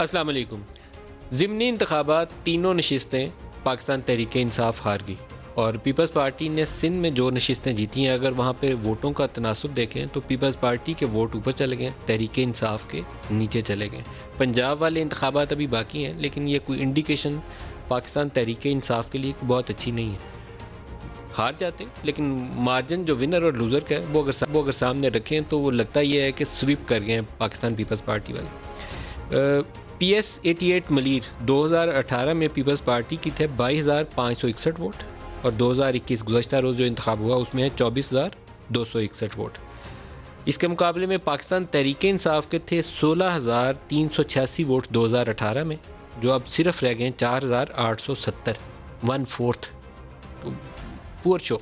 अस्सलाम वालेकुम। ज़िमनी इंतखाबात तीनों नशिस्तें पाकिस्तान तहरीक इंसाफ हार गई और पीपल्स पार्टी ने सिंध में जो नशिस्तें जीती हैं, अगर वहाँ पे वोटों का तनासुब देखें तो पीपल्स पार्टी के वोट ऊपर चले गए, तहरीक इंसाफ के नीचे चले गए। पंजाब वाले इंतखाबात अभी बाकी हैं, लेकिन ये कोई इंडिकेशन पाकिस्तान तहरीक इंसाफ के लिए बहुत अच्छी नहीं है। हार जाते, लेकिन मार्जिन जो विनर और लूज़र का है वो अगर सामने रखें तो वो लगता ये है कि स्वीप कर गए हैं पाकिस्तान पीपल्स पार्टी वाले। PS88 मलीर 2018 में पीपल्स पार्टी की थे 22,561 वोट और 2021 गुज़श्ता रोज़ जो इंतखाब हुआ उसमें है 24,261 वोट। इसके मुकाबले में पाकिस्तान तहरीक इंसाफ के थे 16,386 वोट 2018 में, जो अब सिर्फ रह गए 4,870, 1/4। तो poor show.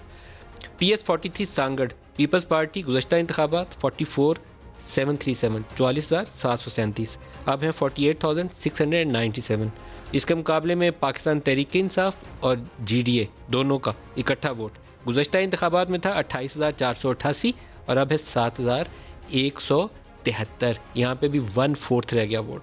PS43 Sanghar peoples party गुज़श्ता इंतखाबात 44,737, 44,737, अब हैं 48,697। इसके मुकाबले में पाकिस्तान तहरीक इंसाफ और GDA दोनों का इकट्ठा वोट गुज़श्ता इंतखाबात में था 28,488 और अब है 7,173। यहाँ पे भी 1/4 रह गया वोट।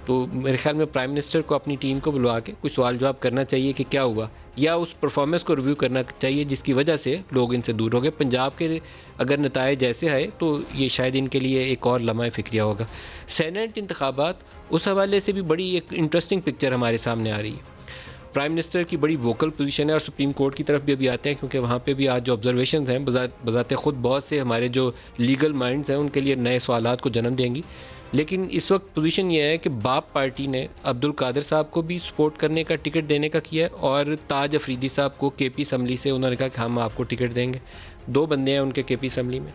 तो मेरे ख्याल में प्राइम मिनिस्टर को अपनी टीम को बुलवा के कुछ सवाल जवाब करना चाहिए कि क्या हुआ, या उस परफॉर्मेंस को रिव्यू करना चाहिए जिसकी वजह से लोग इनसे दूर हो गए। पंजाब के अगर नतायज ऐसे आए तो ये शायद इनके लिए एक और लम्हा फ़िक्रिया होगा। सेनेट इंतखाबात उस हवाले से भी बड़ी एक इंटरेस्टिंग पिक्चर हमारे सामने आ रही है। प्राइम मिनिस्टर की बड़ी वोकल पोजीशन है और सुप्रीम कोर्ट की तरफ भी अभी आते हैं, क्योंकि वहाँ पे भी आज जो ऑब्जर्वेशन हैं बजाते ख़ुद बहुत से हमारे जो लीगल माइंड्स हैं उनके लिए नए सवालात को जन्म देंगी। लेकिन इस वक्त पोजीशन ये है कि बाप पार्टी ने अब्दुल कादिर साहब को भी सपोर्ट करने का टिकट देने का किया है और ताज अफरीदी साहब को KP असम्बली से उन्होंने कहा कि हम आपको टिकट देंगे। 2 बंदे हैं उनके KP असम्बली में।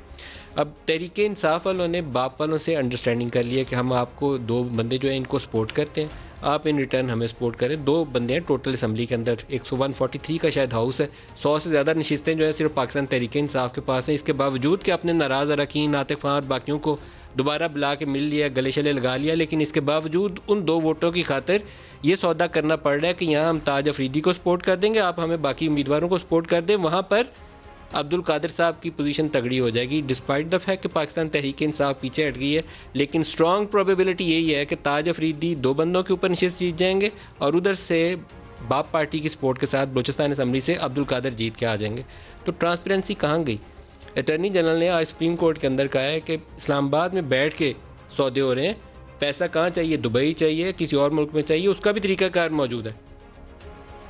अब तहरीक इंसाफ वालों ने बाप वालों से अंडरस्टैंडिंग कर लिया कि हम आपको 2 बंदे जो हैं इनको सपोर्ट करते हैं, आप इन रिटर्न हमें सपोर्ट करें। 2 बंदे हैं टोटल असम्बली के अंदर, 143 का शायद हाउस है, 100 से ज़्यादा नशिस्तें जो है सिर्फ पाकिस्तान तहरीक इंसाफ के पास हैं। इसके बावजूद कि अपने नाराज़ अरकान आतिफ खान और बाकियों को दोबारा बुला के मिल लिया, गले शले लगा लिया, लेकिन इसके बावजूद उन 2 वोटों की खातिर ये सौदा करना पड़ रहा है कि यहाँ हम ताज अफरीदी को सपोर्ट कर देंगे, आप हमें बाकी उम्मीदवारों को सपोर्ट कर दें। वहाँ पर अब्दुल कादिर साहब की पोजीशन तगड़ी हो जाएगी, डिस्पाइट द फैक्ट कि पाकिस्तान तहरीक इंसाफ पीछे हट गई है। लेकिन स्ट्रॉन्ग प्रोबेबिलिटी यही है कि ताज अफरीदी 2 बंदों के ऊपर नशिस्त जीत जाएंगे और उधर से बाप पार्टी की सपोर्ट के साथ बलूचिस्तान असम्बली से अब्दुल कादिर जीत के आ जाएंगे। तो ट्रांसपेरेंसी कहाँ गई? अटर्नी जनरल ने आज सुप्रीम कोर्ट के अंदर कहा है कि इस्लामाबाद में बैठ के सौदे हो रहे हैं, पैसा कहाँ चाहिए, दुबई चाहिए, किसी और मुल्क में चाहिए, उसका भी तरीकाकार मौजूद है।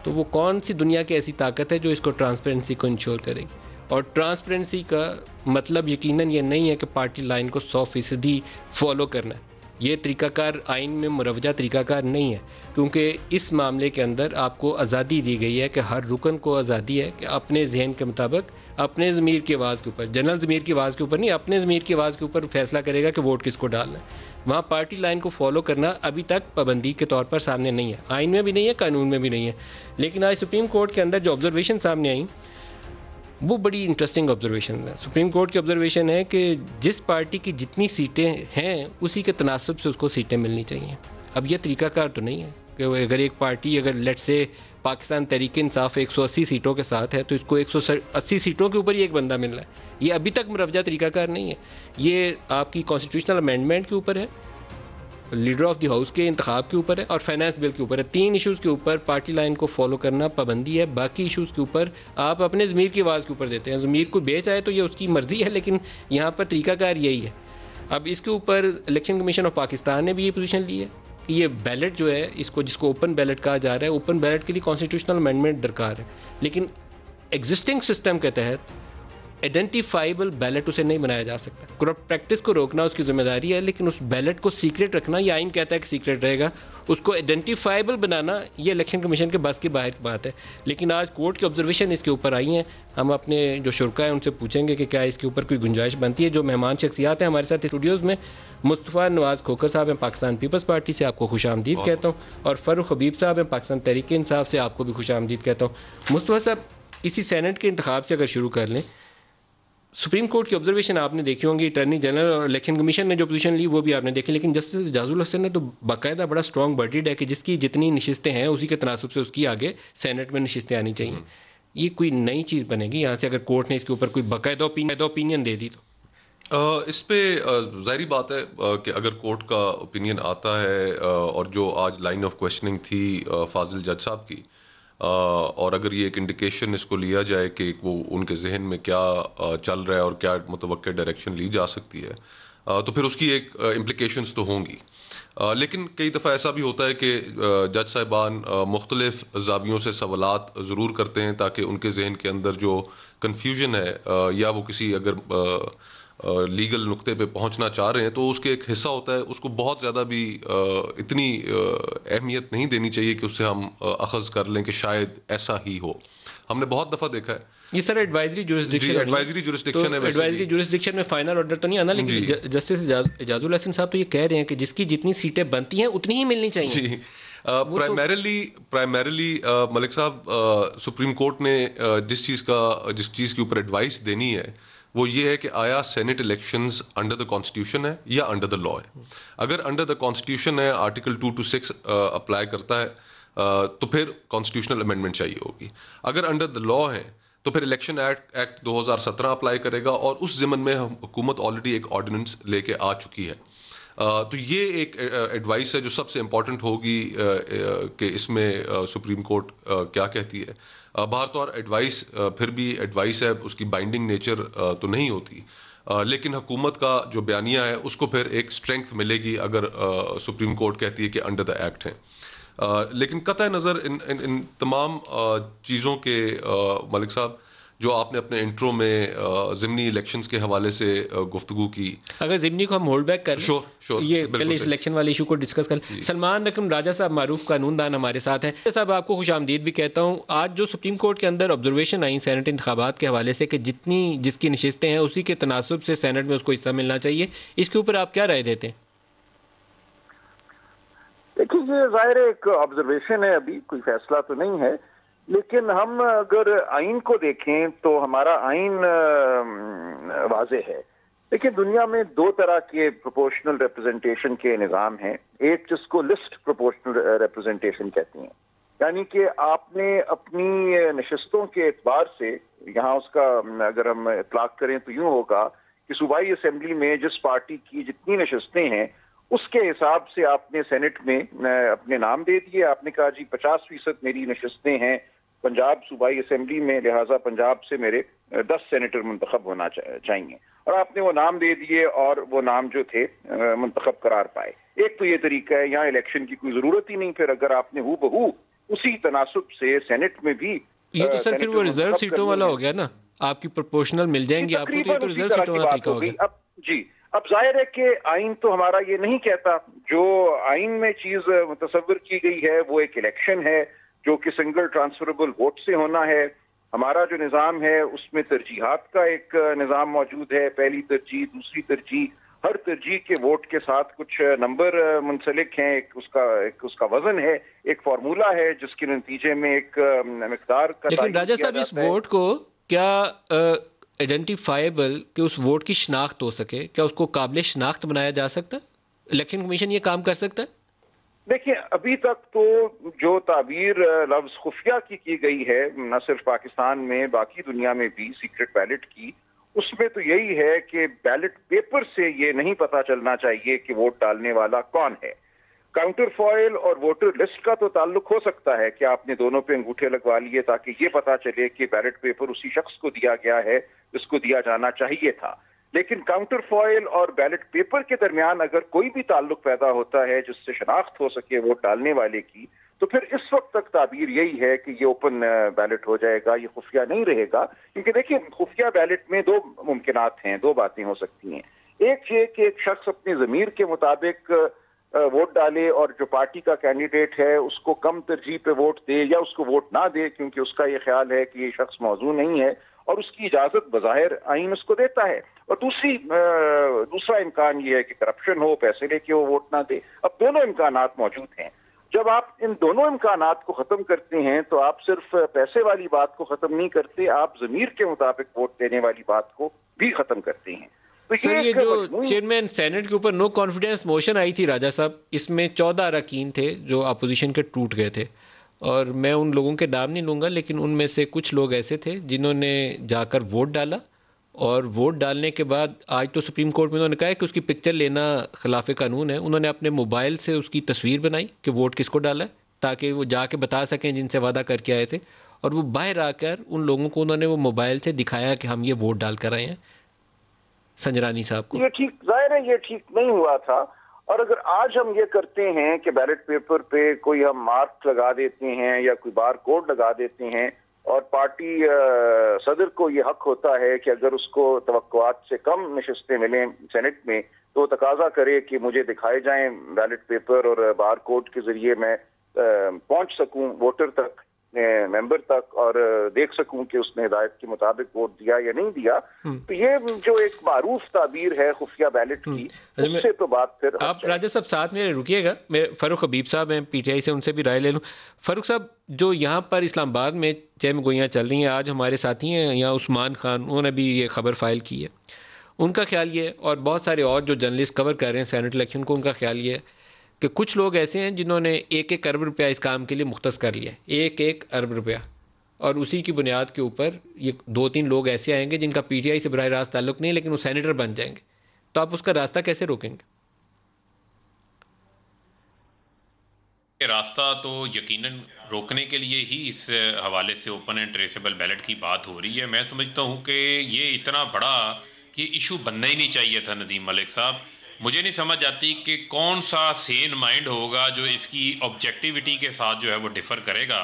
तो वो कौन सी दुनिया की ऐसी ताकत है जो इसको ट्रांसपेरेंसी को इंश्योर करेगी? और ट्रांसपेरेंसी का मतलब यकीनन ये नहीं है कि पार्टी लाइन को 100% फॉलो करना है। ये तरीकाकार आइन में मुरवजा तरीकाकार नहीं है, क्योंकि इस मामले के अंदर आपको आज़ादी दी गई है कि हर रुकन को आज़ादी है कि अपने जहन के मुताबिक अपने ज़मीर की आवाज़ के ऊपर, जनरल ज़मीर की आवाज़ के ऊपर नहीं, अपने ज़मीर की आवाज़ के ऊपर फैसला करेगा कि वोट किसको डालना है। वहाँ पार्टी लाइन को फॉलो करना अभी तक पाबंदी के तौर पर सामने नहीं है, आइन में भी नहीं है, कानून में भी नहीं है। लेकिन आज सुप्रीम कोर्ट के अंदर जो ऑब्जर्वेशन सामने आई वो बड़ी इंटरेस्टिंग ऑब्जर्वेशन है। सुप्रीम कोर्ट की ऑब्जर्वेशन है कि जिस पार्टी की जितनी सीटें हैं उसी के तनासब से उसको सीटें मिलनी चाहिए। अब यह तरीकाकार तो नहीं है कि अगर एक पार्टी, अगर लेट से पाकिस्तान तहरीक इंसाफ 180 सीटों के साथ है तो इसको 180 सीटों के ऊपर ही एक बंदा मिल रहा है। ये अभी तक मुरवजा तरीकाकार नहीं है। ये आपकी कॉन्स्टिट्यूशनल अमेंडमेंट के ऊपर है, लीडर ऑफ द हाउस के इंतखाब के ऊपर है और फाइनेंस बिल के ऊपर है। 3 इशूज़ के ऊपर पार्टी लाइन को फॉलो करना पाबंदी है। बाकी इशूज़ के ऊपर आप अपने ज़मीर की आवाज़ के ऊपर देते हैं। ज़मीर को बेच आए तो ये उसकी मर्ज़ी है, लेकिन यहाँ पर तरीकाकार यही है। अब इसके ऊपर इलेक्शन कमीशन ऑफ पाकिस्तान ने भी ये पोजीशन ली है कि ये बैलेट जो है, जिसको ओपन बैलेट कहा जा रहा है, ओपन बैलेट के लिए कॉन्स्टिट्यूशनल अमेंडमेंट दरकार है, लेकिन एग्जिस्टिंग सिस्टम के तहत आइडेंटिफाइबल बैलेट उसे नहीं बनाया जा सकता। करप्ट प्रैक्टिस को रोकना उसकी जिम्मेदारी है, लेकिन उस बैलेट को सीक्रेट रखना, ये आइन कहता है कि सीक्रेट रहेगा, उसको आइडेंटिफाइबल बनाना ये इलेक्शन कमीशन के बस की बाहर की बात है। लेकिन आज कोर्ट की ऑब्जर्वेशन इसके ऊपर आई हैं। हम अपने जो शुरका हैं उनसे पूछेंगे कि क्या इसके ऊपर कोई गुंजाइश बनती है। जो मेहमान शख्सियात हैं हमारे साथ स्टूडियोज़ में, मुस्तफ़ा नवाज़ खोखर साहब हैं पाकिस्तान पीपल्स पार्टी से, आपको खुशामदीद कहता हूँ, और फ़ारूक हबीब साहब हैं पाकिस्तान तहरीक इंसाफ से, आपको भी खुशामदीद कहता हूँ। मुस्तफ़ा साहब, इसी सेनेट के इंतखाब से अगर शुरू कर लें, सुप्रीम कोर्ट की ऑब्जर्वेशन आपने देखी होंगी, अटर्नी जनरल और इलेक्शन कमीशन ने जो पोजीशन ली वो भी आपने देखी, लेकिन जस्टिस जाजुल हसन ने तो बाकायदा बड़ा स्ट्रॉन्ग वर्डिड है कि जिसकी जितनी नशिस्तें हैं उसी के तनासब से उसकी आगे सेनेट में नशिस्तें आनी चाहिए। ये कोई नई चीज़ बनेगी यहाँ से अगर कोर्ट ने इसके ऊपर कोई बाकायदा ओपिनियन दे दी तो? इस पे ज़ाहिरी बात है कि अगर कोर्ट का ओपिनियन आता है और जो आज लाइन ऑफ क्वेश्चनिंग थी फाजिल जज साहब की, और अगर ये एक इंडिकेशन इसको लिया जाए कि वो उनके जहन में क्या चल रहा है और क्या मुतवक्किल डायरेक्शन ली जा सकती है, तो फिर उसकी एक इम्प्लिकेशंस तो होंगी। लेकिन कई दफ़ा ऐसा भी होता है कि जज साहिबान मुख्तलिफ ज़ावियों से सवालात ज़रूर करते हैं ताकि उनके जहन के अंदर जो कन्फ्यूजन है, या वो किसी अगर लीगल नुक्ते पे पहुंचना चाह रहे हैं तो उसके एक हिस्सा होता है, उसको बहुत ज़्यादा भी इतनी अहमियत नहीं देनी चाहिए कि उससे हम अखज़ कर लें कि शायद ऐसा ही हो। हमने बहुत दफ़ा देखा है। ये सर एडवाइजरी जी, जुरिस्डिक्शन है, नहीं है? एडवाइजरी तो जुरिस्डिक्शन है वैसे एडवाइजरी भी। जुरिस्डिक्शन में फाइनल ऑर्डर तो नहीं आना, जी लेकिन जस्टिस इजाजुल हसन साहब तो ये कह रहे हैं कि जिसकी जितनी सीटें बनती हैं उतनी ही मिलनी चाहिए। जी, वो तो प्राइमरीली मलिक साहब, सुप्रीम कोर्ट ने जिस चीज़ के ऊपर एडवाइस देनी है वो ये है कि आया senate elections under the constitution है या अंडर द लॉ है। अगर अंडर द कॉन्स्टिट्यूशन है, आर्टिकल 2 to 6 अप्लाई करता है, तो फिर कॉन्स्टिट्यूशनल अमेंडमेंट चाहिए होगी। अगर अंडर द लॉ है तो फिर इलेक्शन एक्ट 2017 अप्लाई करेगा, और उस ज़मन में हुकूमत ऑलरेडी एक ऑर्डिनेंस लेके आ चुकी है। तो ये एक एडवाइस है जो सबसे इम्पॉर्टेंट होगी कि इसमें सुप्रीम कोर्ट क्या कहती है। बाहर तो एडवाइस फिर भी एडवाइस है, उसकी बाइंडिंग नेचर तो नहीं होती, लेकिन हुकूमत का जो बयानिया है उसको फिर एक स्ट्रेंथ मिलेगी अगर सुप्रीम कोर्ट कहती है कि अंडर द एक्ट है। लेकिन कतई नज़र इन तमाम चीज़ों के मलिक साहब, जो आपने अपने इंट्रो में ज़िमनी इलेक्शंस के हवाले से गुफ्तगू की। अगर जिमनी को हम होल्ड बैक कर लें, श्योर, ये बिल्कुल पहले इस सही। इलेक्शन वाले इशू को डिस्कस कर। सलमान रकम राजा साहब, मारूफ कानूनदान, हमारे साथ हैं। राजा साहब, आपको खुश आमदीद भी कहता हूँ। आज जो सुप्रीम कोर्ट के अंदर ऑब्जर्वेशन आई सेनेट इंतखाबात के हवाले से कि जितनी जिसकी नशिस्तें हैं उसी के तनासुब से सेनेट में उसको हिस्सा मिलना चाहिए, इसके ऊपर आप क्या राय देते हैं? देखिए, ये जाहिर है एक ऑब्जर्वेशन है, अभी कोई फैसला तो नहीं है। लेकिन हम अगर आइन को देखें तो हमारा आइन वाज़े है। देखिए, दुनिया में दो तरह के प्रोपोर्शनल रिप्रेजेंटेशन के निज़ाम हैं। एक जिसको लिस्ट प्रोपोर्शनल रिप्रेजेंटेशन कहते हैं, यानी कि आपने अपनी नशस्तों के एतबार से, यहाँ उसका अगर हम इतलाक करें तो यूं होगा कि सूबाई असेंबली में जिस पार्टी की जितनी नशस्तें हैं उसके हिसाब से आपने सेनेट में अपने नाम दे दिए। आपने कहा जी 50% मेरी नशस्तें हैं पंजाब सूबाई असेंबली में, लिहाजा पंजाब से मेरे 10 सेनेटर मुंतखब होना चाहिए, और आपने वो नाम दे दिए और वो नाम जो थे मुंतखब करार पाए। एक तो ये तरीका है, यहाँ इलेक्शन की कोई जरूरत ही नहीं। फिर अगर आपने हू बहू उसी तनासुब से सेनेट में भी ये तो सर फिर वो रिजर्व सीटों वाला हो गया ना, आपकी प्रोपोर्शनल मिल जाएंगी आपको, तो ये तो रिजर्व सीटों वाला तरीका हो गया। अब जी, अब जाहिर है कि आइन तो हमारा ये नहीं कहता। जो आइन में चीज मुतसव्वर की गई है वो एक इलेक्शन है जो कि सिंगल ट्रांसफरेबल वोट से होना है। हमारा जो निज़ाम है उसमें तरजीहात का एक निज़ाम मौजूद है, पहली तरजीह, दूसरी तरजीह। हर तरजीह के वोट के साथ कुछ नंबर मुंसलिक हैं, एक उसका वजन है, एक फार्मूला है जिसके नतीजे में एक मिकदार का। लेकिन राजा साहब, इस वोट को क्या आइडेंटिफाइबल कि उस वोट की शनाख्त हो सके, क्या उसको काबिल शनाख्त बनाया जा सकता है? इलेक्शन कमीशन ये काम कर सकता है? देखिए, अभी तक तो जो ताबीर लफ्ज खुफिया की गई है, न सिर्फ पाकिस्तान में बाकी दुनिया में भी, सीक्रेट बैलेट की, उसमें तो यही है कि बैलेट पेपर से ये नहीं पता चलना चाहिए कि वोट डालने वाला कौन है। काउंटर फॉइल और वोटर लिस्ट का तो ताल्लुक हो सकता है कि आपने दोनों पे अंगूठे लगवा लिए ताकि ये पता चले कि बैलेट पेपर उसी शख्स को दिया गया है जिसको दिया जाना चाहिए था। लेकिन काउंटर फॉइल और बैलेट पेपर के दरमियान अगर कोई भी ताल्लुक पैदा होता है जिससे शनाख्त हो सके वोट डालने वाले की, तो फिर इस वक्त तक ताबीर यही है कि ये ओपन बैलेट हो जाएगा, ये खुफिया नहीं रहेगा। क्योंकि देखिए, खुफिया बैलेट में दो मुमकिनात हैं, दो बातें हो सकती हैं। एक ये कि एक शख्स अपने ज़मीर के मुताबिक वोट डाले और जो पार्टी का कैंडिडेट है उसको कम तरजीह पे वोट दे या उसको वोट ना दे क्योंकि उसका ये ख्याल है कि ये शख्स मौजू नहीं है, और उसकी इजाजत बज़ाहिर आइन उसको देता है। और दूसरा इम्कान ये है कि करप्शन हो, पैसे लेके वो वोट ना दे। अब दोनों इम्कानात मौजूद हैं। जब आप इन दोनों इम्कानात को खत्म करते हैं तो आप सिर्फ पैसे वाली बात को खत्म नहीं करते, आप ज़मीर के मुताबिक वोट देने वाली बात को भी खत्म करते हैं। तो सर, ये जो चेयरमैन सेनेट के ऊपर नो कॉन्फिडेंस मोशन आई थी राजा साहब, इसमें 14 अरकान थे जो अपोजिशन के टूट गए थे, और मैं उन लोगों के नाम नहीं लूँगा, लेकिन उनमें से कुछ लोग ऐसे थे जिन्होंने जाकर वोट डाला और वोट डालने के बाद आज तो सुप्रीम कोर्ट में उन्होंने कहा है कि उसकी पिक्चर लेना खिलाफ कानून है। उन्होंने अपने मोबाइल से उसकी तस्वीर बनाई कि वोट किसको डाला है, ताकि वो जाके बता सकें जिनसे वादा करके आए थे, और वो बाहर आकर उन लोगों को उन्होंने वो मोबाइल से दिखाया कि हम ये वोट डाल कर आए हैं संजरानी साहब को। ये ठीक, जाहिर है ये ठीक नहीं हुआ था। और अगर आज हम ये करते हैं कि बैलेट पेपर पे कोई हम मार्क लगा देते हैं या कोई बार कोड लगा देते हैं, और पार्टी सदर को ये हक होता है कि अगर उसको तवक्कुआत से कम नशिस्तें मिलें सेनेट में तो वो तकाजा करे कि मुझे दिखाए जाएं बैलेट पेपर और बार कोड के जरिए मैं पहुंच सकूं वोटर तक, मेंबर तक, और देख सकूं कि उसने हिदायत के मुताबिक वोट दिया या नहीं दिया। तो ये जो एक मारूफ ताबीर है खुफिया बैलेट की, उससे तो बात फिर आप राजा साहब साथ में रुकिएगा, मैं फ़ारूक हबीब साहब हैं पीटीआई से, उनसे भी राय ले लूँ। फ़ारूक साहब, जो यहाँ पर इस्लामाबाद में जैम गोइयाँ चल रही हैं, आज हमारे साथी हैं यहाँ उस्मान खान, उन्होंने भी ये खबर फाइल की है। उनका ख्याल ये है, और बहुत सारे और जो जर्नलिस्ट कवर कर रहे हैं सेनेट इलेक्शन को, उनका ख्याल ये है कि कुछ लोग ऐसे हैं जिन्होंने 1-1 अरब रुपया इस काम के लिए मुख्तस कर लिया, 1-1 अरब रुपया, और उसी की बुनियाद के ऊपर ये 2-3 लोग ऐसे आएंगे जिनका पीटीआई से बराह रास्त ताल्लुक नहीं, लेकिन वो सेनेटर बन जाएंगे। तो आप उसका रास्ता कैसे रोकेंगे? रास्ता तो यकीनन रोकने के लिए ही इस हवाले से ओपन एंड ट्रेसेबल बैलेट की बात हो रही है। मैं समझता हूँ कि ये इतना बड़ा ये इशू बनना ही नहीं चाहिए था नदीम मलिक साहब। मुझे नहीं समझ आती कि कौन सा सेन माइंड होगा जो इसकी ऑब्जेक्टिविटी के साथ जो है वो डिफ़र करेगा,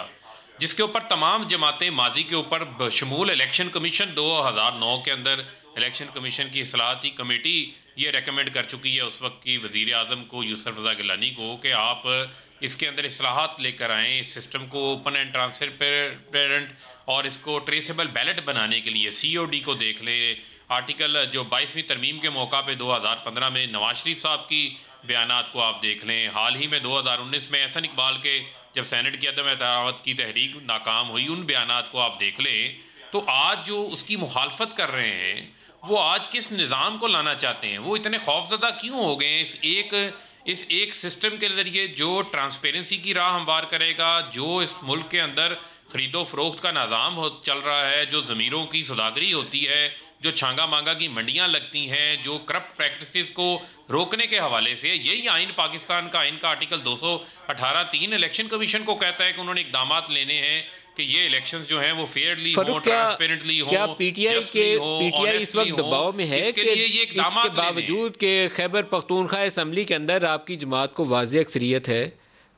जिसके ऊपर तमाम जमातें माजी के ऊपर बशमूल इलेक्शन कमीशन 2009 के अंदर इलेक्शन कमीशन की इस्लाहाती कमेटी ये रेकमेंड कर चुकी है उस वक्त की वज़ीर आज़म को, यूसुफ रज़ा गिलानी को, कि आप इसके अंदर इस्लाहात लेकर आएँ, इस सिस्टम को ओपन एंड ट्रांसपेरेंट और इसको ट्रेसेबल बैलेट बनाने के लिए COD को देख ले। आर्टिकल जो 22वीं तरमीम के मौका पे 2015 में नवाज शरीफ साहब की बयानात को आप देख लें। हाल ही में 2019 में एहसन इकबाल के जब सेनेट की अदम एतरामत की तहरीक नाकाम हुई, उन बयानात को आप देख लें। तो आज जो उसकी मुखालफत कर रहे हैं वो आज किस निज़ाम को लाना चाहते हैं, वो इतने खौफजदा क्यों हो गए इस एक सिस्टम के ज़रिए जो ट्रांसपेरेंसी की राह हमवार करेगा, जो इस मुल्क के अंदर ख़रीदो फरोख्त का निज़ाम चल रहा है, जो ज़मीरों की सौदागरी होती है, जो छांगा मांगा की मंडियां लगती हैं, जो करप्ट प्रैक्टिसेस को रोकने के हवाले से यही आइन, पाकिस्तान का आइन का आर्टिकल 218(3) इलेक्शन कमीशन को कहता है कि उन्होंने इकदामात लेने हैं कि ये इलेक्शंस जो हैं वो फेयरली हो, ट्रांसपेरेंटली हो। क्या पीटीआई इस वक्त दबाव में है कि इसके बावजूद कि खैबर पख्तूनख्वा असम्बली के अंदर आपकी जमात को वाज़ेह अक्सरियत है,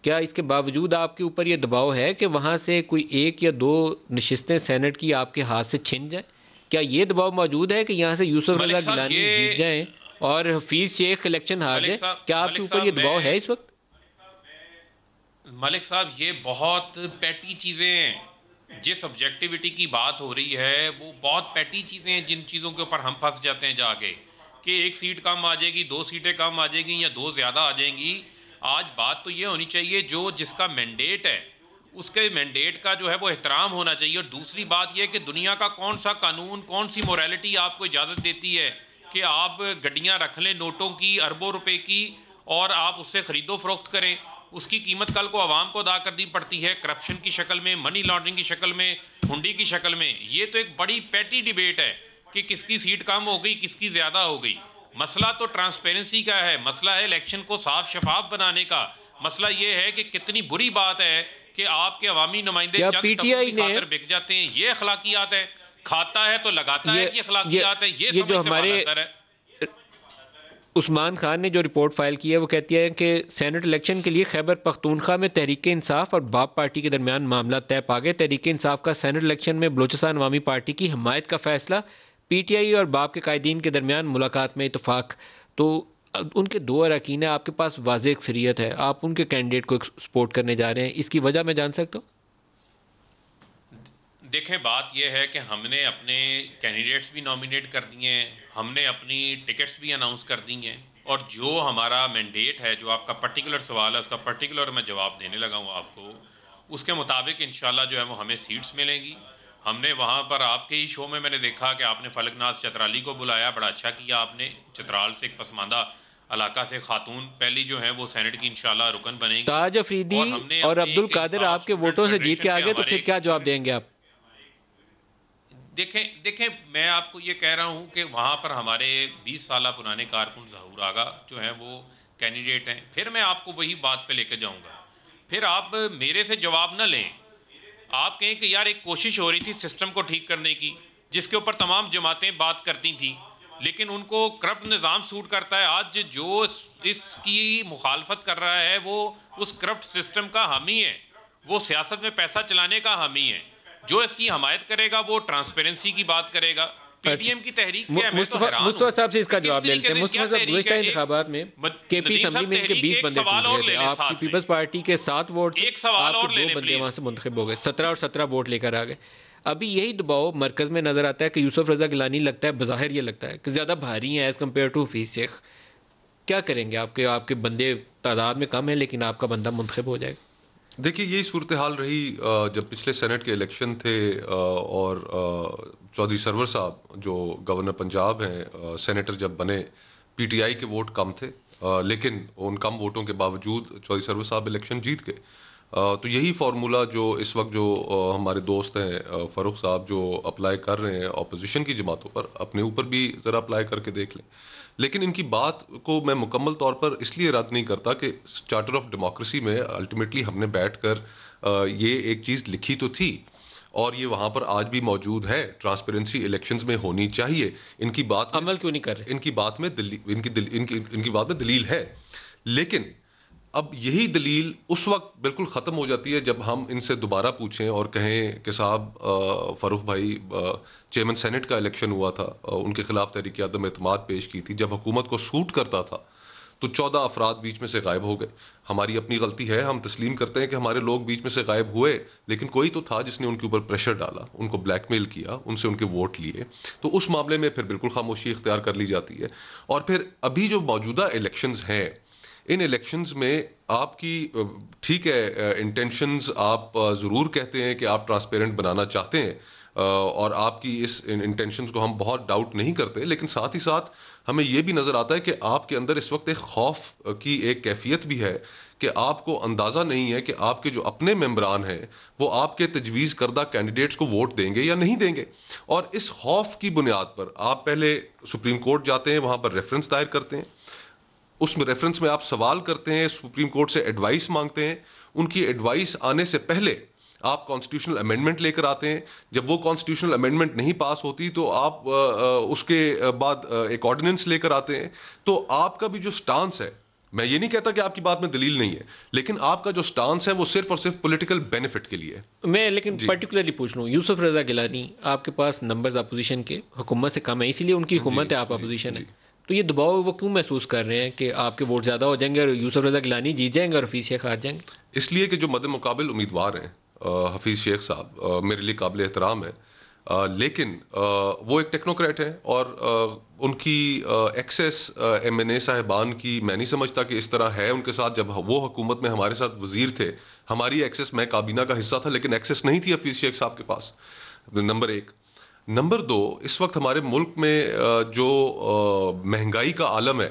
क्या इसके बावजूद आपके ऊपर ये दबाव है कि वहाँ से कोई 1 या 2 नशिस्तें सेनेट की आपके हाथ से छिन जाए? क्या ये दबाव मौजूद है कि यहाँ से यूसुफ रज़ा गिलानी जीत जाएं और हफीज शेख इलेक्शन हार जाए? क्या आपके ऊपर ये दबाव है इस वक्त? मलिक साहब, ये बहुत पैटी चीज़ें हैं। जिस ऑब्जेक्टिविटी की बात हो रही है वो बहुत पैटी चीज़ें हैं, जिन चीज़ों के ऊपर हम फंस जाते हैं जाके कि 1 सीट कम आ जाएगी, 2 सीटें कम आ जाएगी या 2 ज़्यादा आ जाएंगी। आज बात तो ये होनी चाहिए जो जिसका मैंडेट है उसके मैंडेट का जो है वो एहतराम होना चाहिए। और दूसरी बात यह कि दुनिया का कौन सा कानून, कौन सी मोरालिटी आपको इजाज़त देती है कि आप गड्डियाँ रख लें नोटों की, अरबों रुपए की, और आप उससे ख़रीदो फरोख्त करें। उसकी कीमत कल को आवाम को अदा करनी पड़ती है, करप्शन की शक्ल में, मनी लॉन्ड्रिंग की शक्ल में, हुंडी की शक्ल में। ये तो एक बड़ी पैटी डिबेट है कि किसकी सीट कम हो गई, किसकी ज़्यादा हो गई। मसला तो ट्रांसपेरेंसी का है, मसला है इलेक्शन को साफ शफाफ बनाने का। मसला ये है कि कितनी बुरी बात है कि आपके अवामी नुमाइंदे चंद पीटीआई की खातिर बिक जाते हैं। ये अखलाकियात है, खाता है तो लगाता है कि अखलाकियात है। ये जो हमारे उस्मान खान ने जो रिपोर्ट फाइल की है वो कहती है कि सेनेट इलेक्शन के लिए खैबर पख्तूनख्वा में तहरीक इंसाफ और बाप पार्टी के दरमियान मामला तय पा गए। तहरीक इंसाफ का सेनेट इलेक्शन में बलूचिस्तान अवामी पार्टी की हिमायत का फैसला, पीटीआई और बाप के कायदीन के दरमियान मुलाकात में इतफाक। तो उनके 2 अरकान, आपके पास वाज़ेह अक्सरियत है, आप उनके कैंडिडेट को सपोर्ट करने जा रहे हैं, इसकी वजह मैं जान सकता हूँ? देखें, बात यह है कि हमने अपने कैंडिडेट्स भी नॉमिनेट कर दिए हैं, हमने अपनी टिकट्स भी अनाउंस कर दी हैं, और जो हमारा मैंडेट है, जो आपका पर्टिकुलर सवाल है उसका पर्टिकुलर मैं जवाब देने लगा हूँ आपको, उसके मुताबिक इंशाल्लाह जो है वो हमें सीट्स मिलेंगी। हमने वहाँ पर आपके ही शो में मैंने देखा कि आपने फलकनाज चतराली को बुलाया, बड़ा अच्छा किया आपने। चतराल से एक पसमानदा इलाका से खातून पहली जो है वो सेनेट की इंशाल्लाह रुकन बनेगी। ताज अफरीदी और अब्दुल कादिर आपके वोटों से जीत के आ गए, तो फिर क्या जवाब देंगे आप? देखें मैं आपको ये कह रहा हूँ कि वहाँ पर हमारे 20 साल पुराने कारकुन ज़हूर आगा जो हैं वो कैंडिडेट हैं। फिर मैं आपको वही बात पे लेकर जाऊँगा, फिर आप मेरे से जवाब न लें, आप कहें कि यार एक कोशिश हो रही थी सिस्टम को ठीक करने की जिसके ऊपर तमाम जमातें बात करती थी, लेकिन उनको करप्ट निज़ाम सूट करता है। आज जो इसकी मुखालफत कर रहा है वो उस करप्ट सिस्टम का हामी है, वो सियासत में पैसा चलाने का हामी है। जो इसकी हमायत करेगा वो ट्रांसपेरेंसी की बात करेगा। पीटीएम की तहरीक क्या है, मैं तो हैरान हूं। मुस्तफा साहब से इसका जवाब ले लेते हैं। मुस्तफा साहब, गुज़िश्ता इंतखाबात में केपी असम्बली में इनके 20 बंदे टूट गए थे, आपकी पीपल्स पार्टी के 7 वोट, आपके 2 बंदे वहां से मुंतखब हो गए, 17 और 17 वोट लेकर आ गए। अभी यही दबाव मरकज में नजर आता है कि यूसुफ रजा गिलानी लगता है, बज़ाहिर ये लगता है कि ज़्यादा भारी हैं as compared to Hafeez Sheikh. क्या करेंगे? आपके बंदे तादाद में कम है लेकिन आपका बंदा मुंतखब हो जाएगा। देखिए, यही सूरत हाल रही जब पिछले सेनेट के इलेक्शन थे और चौधरी सरवर साहब जो गवर्नर पंजाब हैं, सेनेटर जब बने, पीटीआई के वोट कम थे, लेकिन उन कम वोटों के बावजूद चौधरी सरवर साहब इलेक्शन जीत गए। तो यही फार्मूला जो इस वक्त जो हमारे दोस्त हैं फ़ारूक साहब जो अप्लाई कर रहे हैं अपोजिशन की जमातों पर, अपने ऊपर भी ज़रा अप्लाई करके देख लें। लेकिन इनकी बात को मैं मुकम्मल तौर पर इसलिए रद्द नहीं करता कि चार्टर ऑफ डेमोक्रेसी में अल्टीमेटली हमने बैठकर ये एक चीज़ लिखी तो थी और ये वहाँ पर आज भी मौजूद है, ट्रांसपेरेंसी इलेक्शंस में होनी चाहिए। इनकी बात अमल क्यों नहीं कर रहे? इनकी बात में इनकी बात में दलील है, लेकिन अब यही दलील उस वक्त बिल्कुल ख़त्म हो जाती है जब हम इनसे दोबारा पूछें और कहें कि साहब फ़ारूक भाई, चेयरमैन सेनेट का इलेक्शन हुआ था, उनके खिलाफ तहरीक अदम एतमाद पेश की थी, जब हुकूमत को सूट करता था तो 14 अफराद बीच में से गायब हो गए। हमारी अपनी गलती है, हम तस्लीम करते हैं कि हमारे लोग बीच में से गायब हुए, लेकिन कोई तो था जिसने उनके ऊपर प्रेशर डाला, उनको ब्लैकमेल किया, उनसे उनके वोट लिए। तो उस मामले में फिर बिल्कुल खामोशी इख्तियार कर ली जाती है। और फिर अभी जो मौजूदा इलेक्शंस हैं, इन इलेक्शंस में आपकी ठीक है इंटेंशंस, आप ज़रूर कहते हैं कि आप ट्रांसपेरेंट बनाना चाहते हैं और आपकी इस इंटेंशंस को हम बहुत डाउट नहीं करते, लेकिन साथ ही साथ हमें यह भी नज़र आता है कि आपके अंदर इस वक्त एक खौफ की एक कैफियत भी है कि आपको अंदाज़ा नहीं है कि आपके जो अपने मेंबरान हैं वो आपके तजवीज़ करदा कैंडिडेट्स को वोट देंगे या नहीं देंगे। और इस खौफ की बुनियाद पर आप पहले सुप्रीम कोर्ट जाते हैं, वहाँ पर रेफरेंस दायर करते हैं, उस रेफरेंस में आप सवाल करते हैं, सुप्रीम कोर्ट से एडवाइस मांगते हैं, उनकी एडवाइस आने से पहले आप कॉन्स्टिट्यूशनल अमेंडमेंट लेकर आते हैं। जब वो कॉन्स्टिट्यूशनल अमेंडमेंट नहीं पास होती तो आप उसके बाद एक ऑर्डिनेंस लेकर आते हैं। तो आपका भी जो स्टांस है, मैं ये नहीं कहता कि आपकी बात में दलील नहीं है, लेकिन आपका जो स्टांस है वो सिर्फ और सिर्फ पॉलिटिकल बेनिफिट के लिए है। मैं लेकिन पर्टिकुलरली पूछ लूँ, यूसुफ रजा गिलानी, आपके पास नंबर्स अपोजिशन के हुकूमत से कम है, इसीलिए उनकी हुकूमत है, आप अपोजिशन है, तो ये दबाव वो क्यों महसूस कर रहे हैं कि आपके वोट ज़्यादा हो जाएंगे और यूसुफ रजा गिलानी जीत जाएंगे और हफीज़ शेख हार जाएंगे? इसलिए कि जो मद्दे मुकाबिल उम्मीदवार हैं, हफीज़ शेख साहब मेरे लिए काबिल एहतराम है, लेकिन वो एक टेक्नोक्रेट हैं और उनकी एक्सेस MNA साहिबान की मैं नहीं समझता कि इस तरह है उनके साथ। जब वो हुकूमत में हमारे साथ वजीर थे, हमारी एक्सेस, मैं काबीना का हिस्सा था, लेकिन एक्सेस नहीं थी हफीज़ शेख साहब के पास, नंबर 1। नंबर 2, इस वक्त हमारे मुल्क में जो महंगाई का आलम है,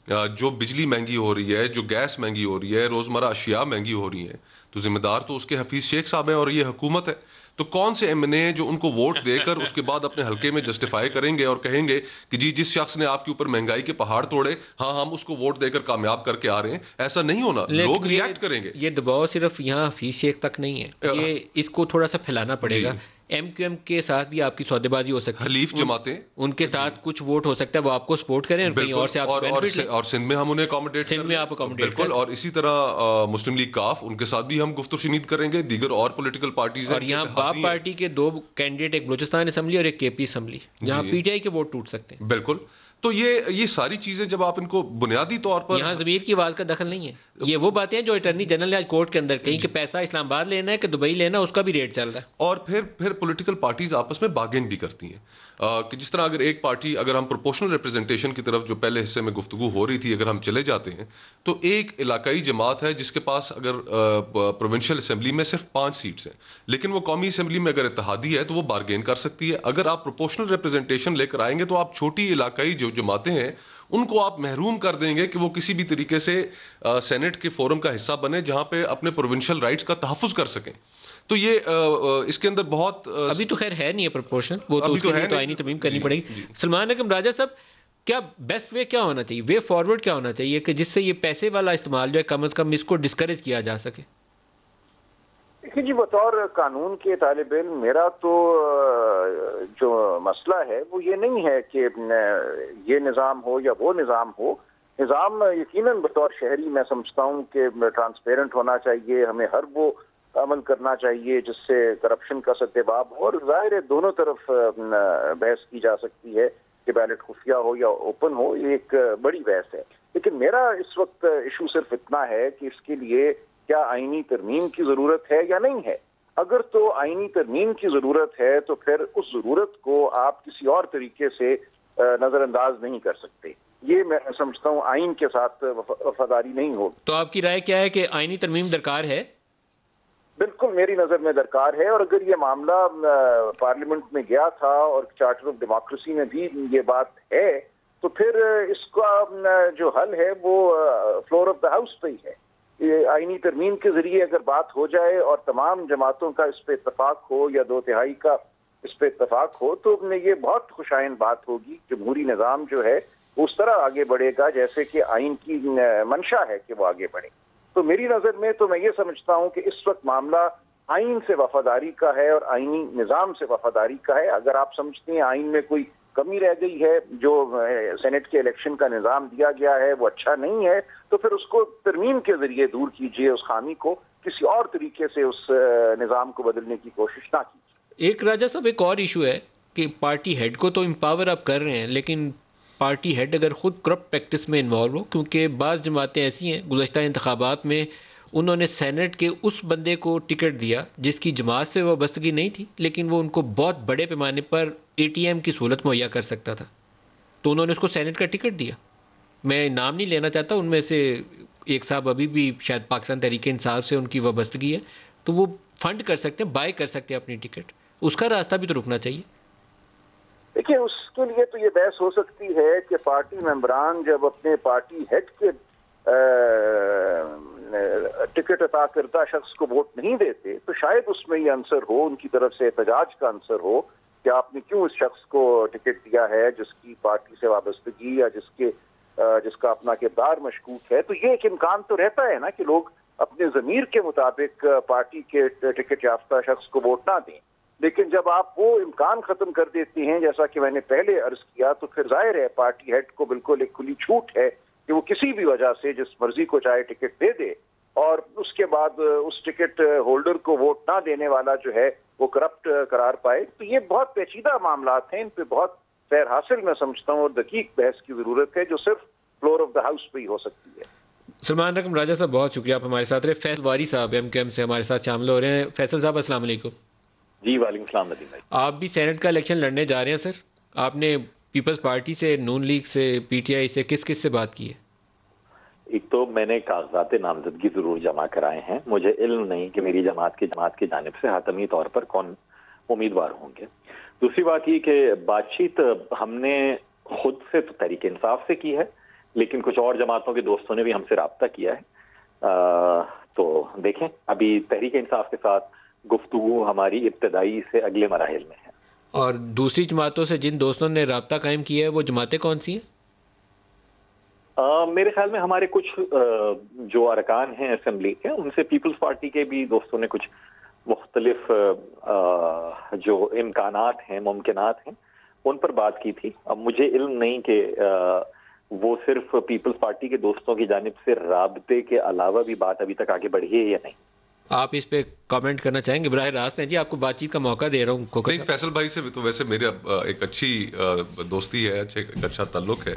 जो बिजली महंगी हो रही है, जो गैस महंगी हो रही है, रोज़मर्रा अशिया महंगी हो रही हैं, तो जिम्मेदार तो उसके हफीज़ शेख साहब हैं और ये हुकूमत है। तो कौन से MNA जो उनको वोट देकर उसके बाद अपने हल्के में जस्टिफाई करेंगे और कहेंगे कि जी जिस शख्स ने आपके ऊपर महंगाई के पहाड़ तोड़े, हाँ हम उसको वोट देकर कामयाब करके आ रहे हैं? ऐसा नहीं होना, लोग रिएक्ट करेंगे। ये दबाव सिर्फ यहाँ हफीज़ शेख तक नहीं है, ये इसको थोड़ा सा फैलाना पड़ेगा। MQM के साथ भी आपकी सौदेबाजी हो सकती है, हलीफ जमातें, उनके साथ कुछ वोट हो सकता है, वो आपको सपोर्ट करें और कहीं और से आप और सिंध में हम उन्हें अकोमोडेट सिंध में आप अकोमोडेट बिल्कुल। और इसी तरह मुस्लिम लीग काफ, उनके साथ भी हम गुफ्तगू करेंगे, दीगर और पॉलिटिकल पार्टीज और यहाँ बाप पार्टी के 2 कैंडिडेट, एक बलूचिस्तान असम्बली और एक KP असम्बली, जहाँ PTI के वोट टूट सकते हैं। बिल्कुल। तो ये सारी चीजें जब आप इनको बुनियादी तौर पर, यहाँ ज़मीर की आवाज़ का दखल नहीं है। ये वो बातें हैं जो अटर्नी जनरल आज कोर्ट के अंदर कहीं कि पैसा इस्लामाबाद लेना है कि दुबई लेना, उसका भी रेट चल रहा है। और फिर पॉलिटिकल पार्टीज आपस में बार्गेन भी करती हैं कि जिस तरह अगर एक पार्टी, अगर हम प्रोपोर्शनल रिप्रेजेंटेशन की तरफ जो पहले हिस्से में गुफ्तगू हो रही थी, अगर हम चले जाते हैं तो एक इलाकाई जमात है जिसके पास अगर प्रोविंशियल असेंबली में सिर्फ 5 सीट्स हैं, लेकिन वो कौमी असेंबली में अगर इत्तेहादी है तो वो बार्गेन कर सकती है। अगर आप प्रोपोर्शनल रिप्रेजेंटेशन लेकर आएंगे तो आप छोटी इलाकाई जो जमातें हैं उनको आप महरूम कर देंगे कि वो किसी भी तरीके से सेनेट के फोरम का हिस्सा बने जहां पे अपने प्रोविंशियल राइट्स का तहफ़्फ़ुज़ कर सकें। तो ये इसके अंदर बहुत अभी तो खैर है नहीं है प्रोपोर्शन, वो तो उसके लिए तो आईनी तरमीम करनी पड़ेगी। सलमान अकरम राजा साहब, क्या बेस्ट वे क्या होना चाहिए, वे फॉरवर्ड क्या होना चाहिए कि जिससे ये पैसे वाला इस्तेमाल जो है कम से कम इसको डिस्करेज किया जा सके? देखिए जी, बतौर कानून के तालिब इल्म मेरा तो जो मसला है वो ये नहीं है कि ये निज़ाम हो या वो निज़ाम हो। निज़ाम यकीनन बतौर शहरी मैं समझता हूँ कि ट्रांसपेरेंट होना चाहिए, हमें हर वो अमल करना चाहिए जिससे करप्शन का सद्देबाब हो। और जाहिर है दोनों तरफ बहस की जा सकती है कि बैलेट खुफिया हो या ओपन हो, ये एक बड़ी बहस है। लेकिन मेरा इस वक्त इशू सिर्फ इतना है कि इसके लिए क्या आईनी तरमीम की ज़रूरत है या नहीं है। अगर तो आईनी तरमीम की ज़रूरत है तो फिर उस ज़रूरत को आप किसी और तरीके से नज़रअंदाज नहीं कर सकते। ये मैं समझता हूँ आइन के साथ वफादारी नहीं होगी। तो आपकी राय क्या है कि आईनी तरमीम दरकार है? बिल्कुल मेरी नज़र में दरकार है। और अगर ये मामला पार्लियामेंट में गया था और चार्टर ऑफ डेमोक्रेसी में भी ये बात है, तो फिर इसका जो हल है वो फ्लोर ऑफ द हाउस पे ही है। आईनी तरमीम के जरिए अगर बात हो जाए और तमाम जमातों का इस पे इत्तफाक हो या 2/3 का इस पे इत्तफाक हो, तो ये बहुत खुशाइन बात होगी। जमहूरी निज़ाम जो है उस तरह आगे बढ़ेगा जैसे कि आइन की मंशा है कि वो आगे बढ़े। तो मेरी नज़र में तो मैं ये समझता हूँ कि इस वक्त मामला आइन से वफादारी का है और आइनी निज़ाम से वफादारी का है। अगर आप समझते हैं आइन में कोई कमी रह गई है, जो सेनेट के इलेक्शन का निज़ाम दिया गया है वो अच्छा नहीं है, तो फिर उसको तरमीम के जरिए दूर कीजिए, उस खामी को किसी और तरीके से उस निज़ाम को बदलने की कोशिश ना कीजिए। एक राजा साहब, एक और इशू है कि पार्टी हेड को तो एम्पावर आप कर रहे हैं, लेकिन पार्टी हेड अगर ख़ुद करप्ट प्रैक्टिस में इन्वॉल्व हो, क्योंकि बाज़ जमातें ऐसी हैं गुज़श्ता इंतखाबात में उन्होंने सेनेट के उस बंदे को टिकट दिया जिसकी जमात से वाबस्तगी नहीं थी, लेकिन वो उनको बहुत बड़े पैमाने पर ATM की सहूलत मुहैया कर सकता था, तो उन्होंने उसको सेनेट का टिकट दिया। मैं नाम नहीं लेना चाहता, उनमें से एक साहब अभी भी शायद पाकिस्तान तहरीक इंसाफ से उनकी वाबस्तगी है, तो वो फंड कर सकते हैं, बाय कर सकते हैं अपनी टिकट। उसका रास्ता भी तो रुकना चाहिए। देखिए, उसके लिए तो ये बहस हो सकती है कि पार्टी मेंबरान जब अपने पार्टी हेड के टिकट अता करता शख्स को वोट नहीं देते, तो शायद उसमें ये आंसर हो, उनकी तरफ से एहतजाज का आंसर हो कि आपने क्यों इस शख्स को टिकट दिया है जिसकी पार्टी से वाबस्तगी या जिसका अपना किरदार मशकूक है। तो ये एक इम्कान तो रहता है ना कि लोग अपने ज़मीर के मुताबिक पार्टी के टिकट याफ्ता शख्स को वोट ना दें। लेकिन जब आप वो इम्कान ख़त्म कर देते हैं, जैसा कि मैंने पहले अर्ज किया, तो फिर जाहिर है पार्टी हेड को बिल्कुल एक खुली छूट है कि वो किसी भी वजह से जिस मर्जी को चाहे टिकट दे दे, और उसके बाद उस टिकट होल्डर को वोट ना देने वाला जो है वो करप्ट करार पाए। तो ये बहुत पेचीदा मामला हैं, इन पे बहुत फैर हासिल मैं समझता हूँ और दकीक बहस की ज़रूरत है जो सिर्फ फ्लोर ऑफ द हाउस पे ही हो सकती है। सलमान अकरम राजा साहब, बहुत शुक्रिया आप हमारे साथ रहे। फैसल वारी साहब MKM से हमारे साथ शामिल हो रहे हैं। फैसल साहब अस्सलाम वालेकुम। जी वालेकुम सलाम नदीम भाई। आप भी सेनेट का इलेक्शन लड़ने जा रहे हैं सर, आपने पीपल्स पार्टी से, नून लीग से, PTI से किस से बात की है? एक तो मैंने कागजात नामजदगी जरूर जमा कराए हैं, मुझे इल्म नहीं कि मेरी जमात की जानिब से हातमी तौर पर कौन उम्मीदवार होंगे। दूसरी बात ये कि बातचीत हमने खुद से तो तहरीक इंसाफ से की है, लेकिन कुछ और जमातों के दोस्तों ने भी हमसे राब्ता किया है। तो देखें, अभी तहरीक इंसाफ के साथ गुफ्तगू हमारी इब्तदाई से अगले मराहिल में है। और दूसरी जमातों से जिन दोस्तों ने राब्ता कायम किया है वो जमातें कौन सी हैं? मेरे ख्याल में हमारे कुछ जो अरकान हैं असेंबली के, उनसे पीपल्स पार्टी के भी दोस्तों ने कुछ मुख्तलिफ जो इम्कानात हैं, मुमकिनात हैं, उन पर बात की थी। अब मुझे इल्म नहीं कि वो सिर्फ पीपल्स पार्टी के दोस्तों की जानिब से राब्ते के अलावा भी बात अभी तक आगे बढ़ी है या नहीं। आप इस पे कमेंट करना चाहेंगे? बराह रास्त हैं जी, आपको बातचीत का मौका दे रहा हूँ। नहीं, फैसल भाई से तो वैसे मेरा एक अच्छी दोस्ती है, एक अच्छा ताल्लुक है।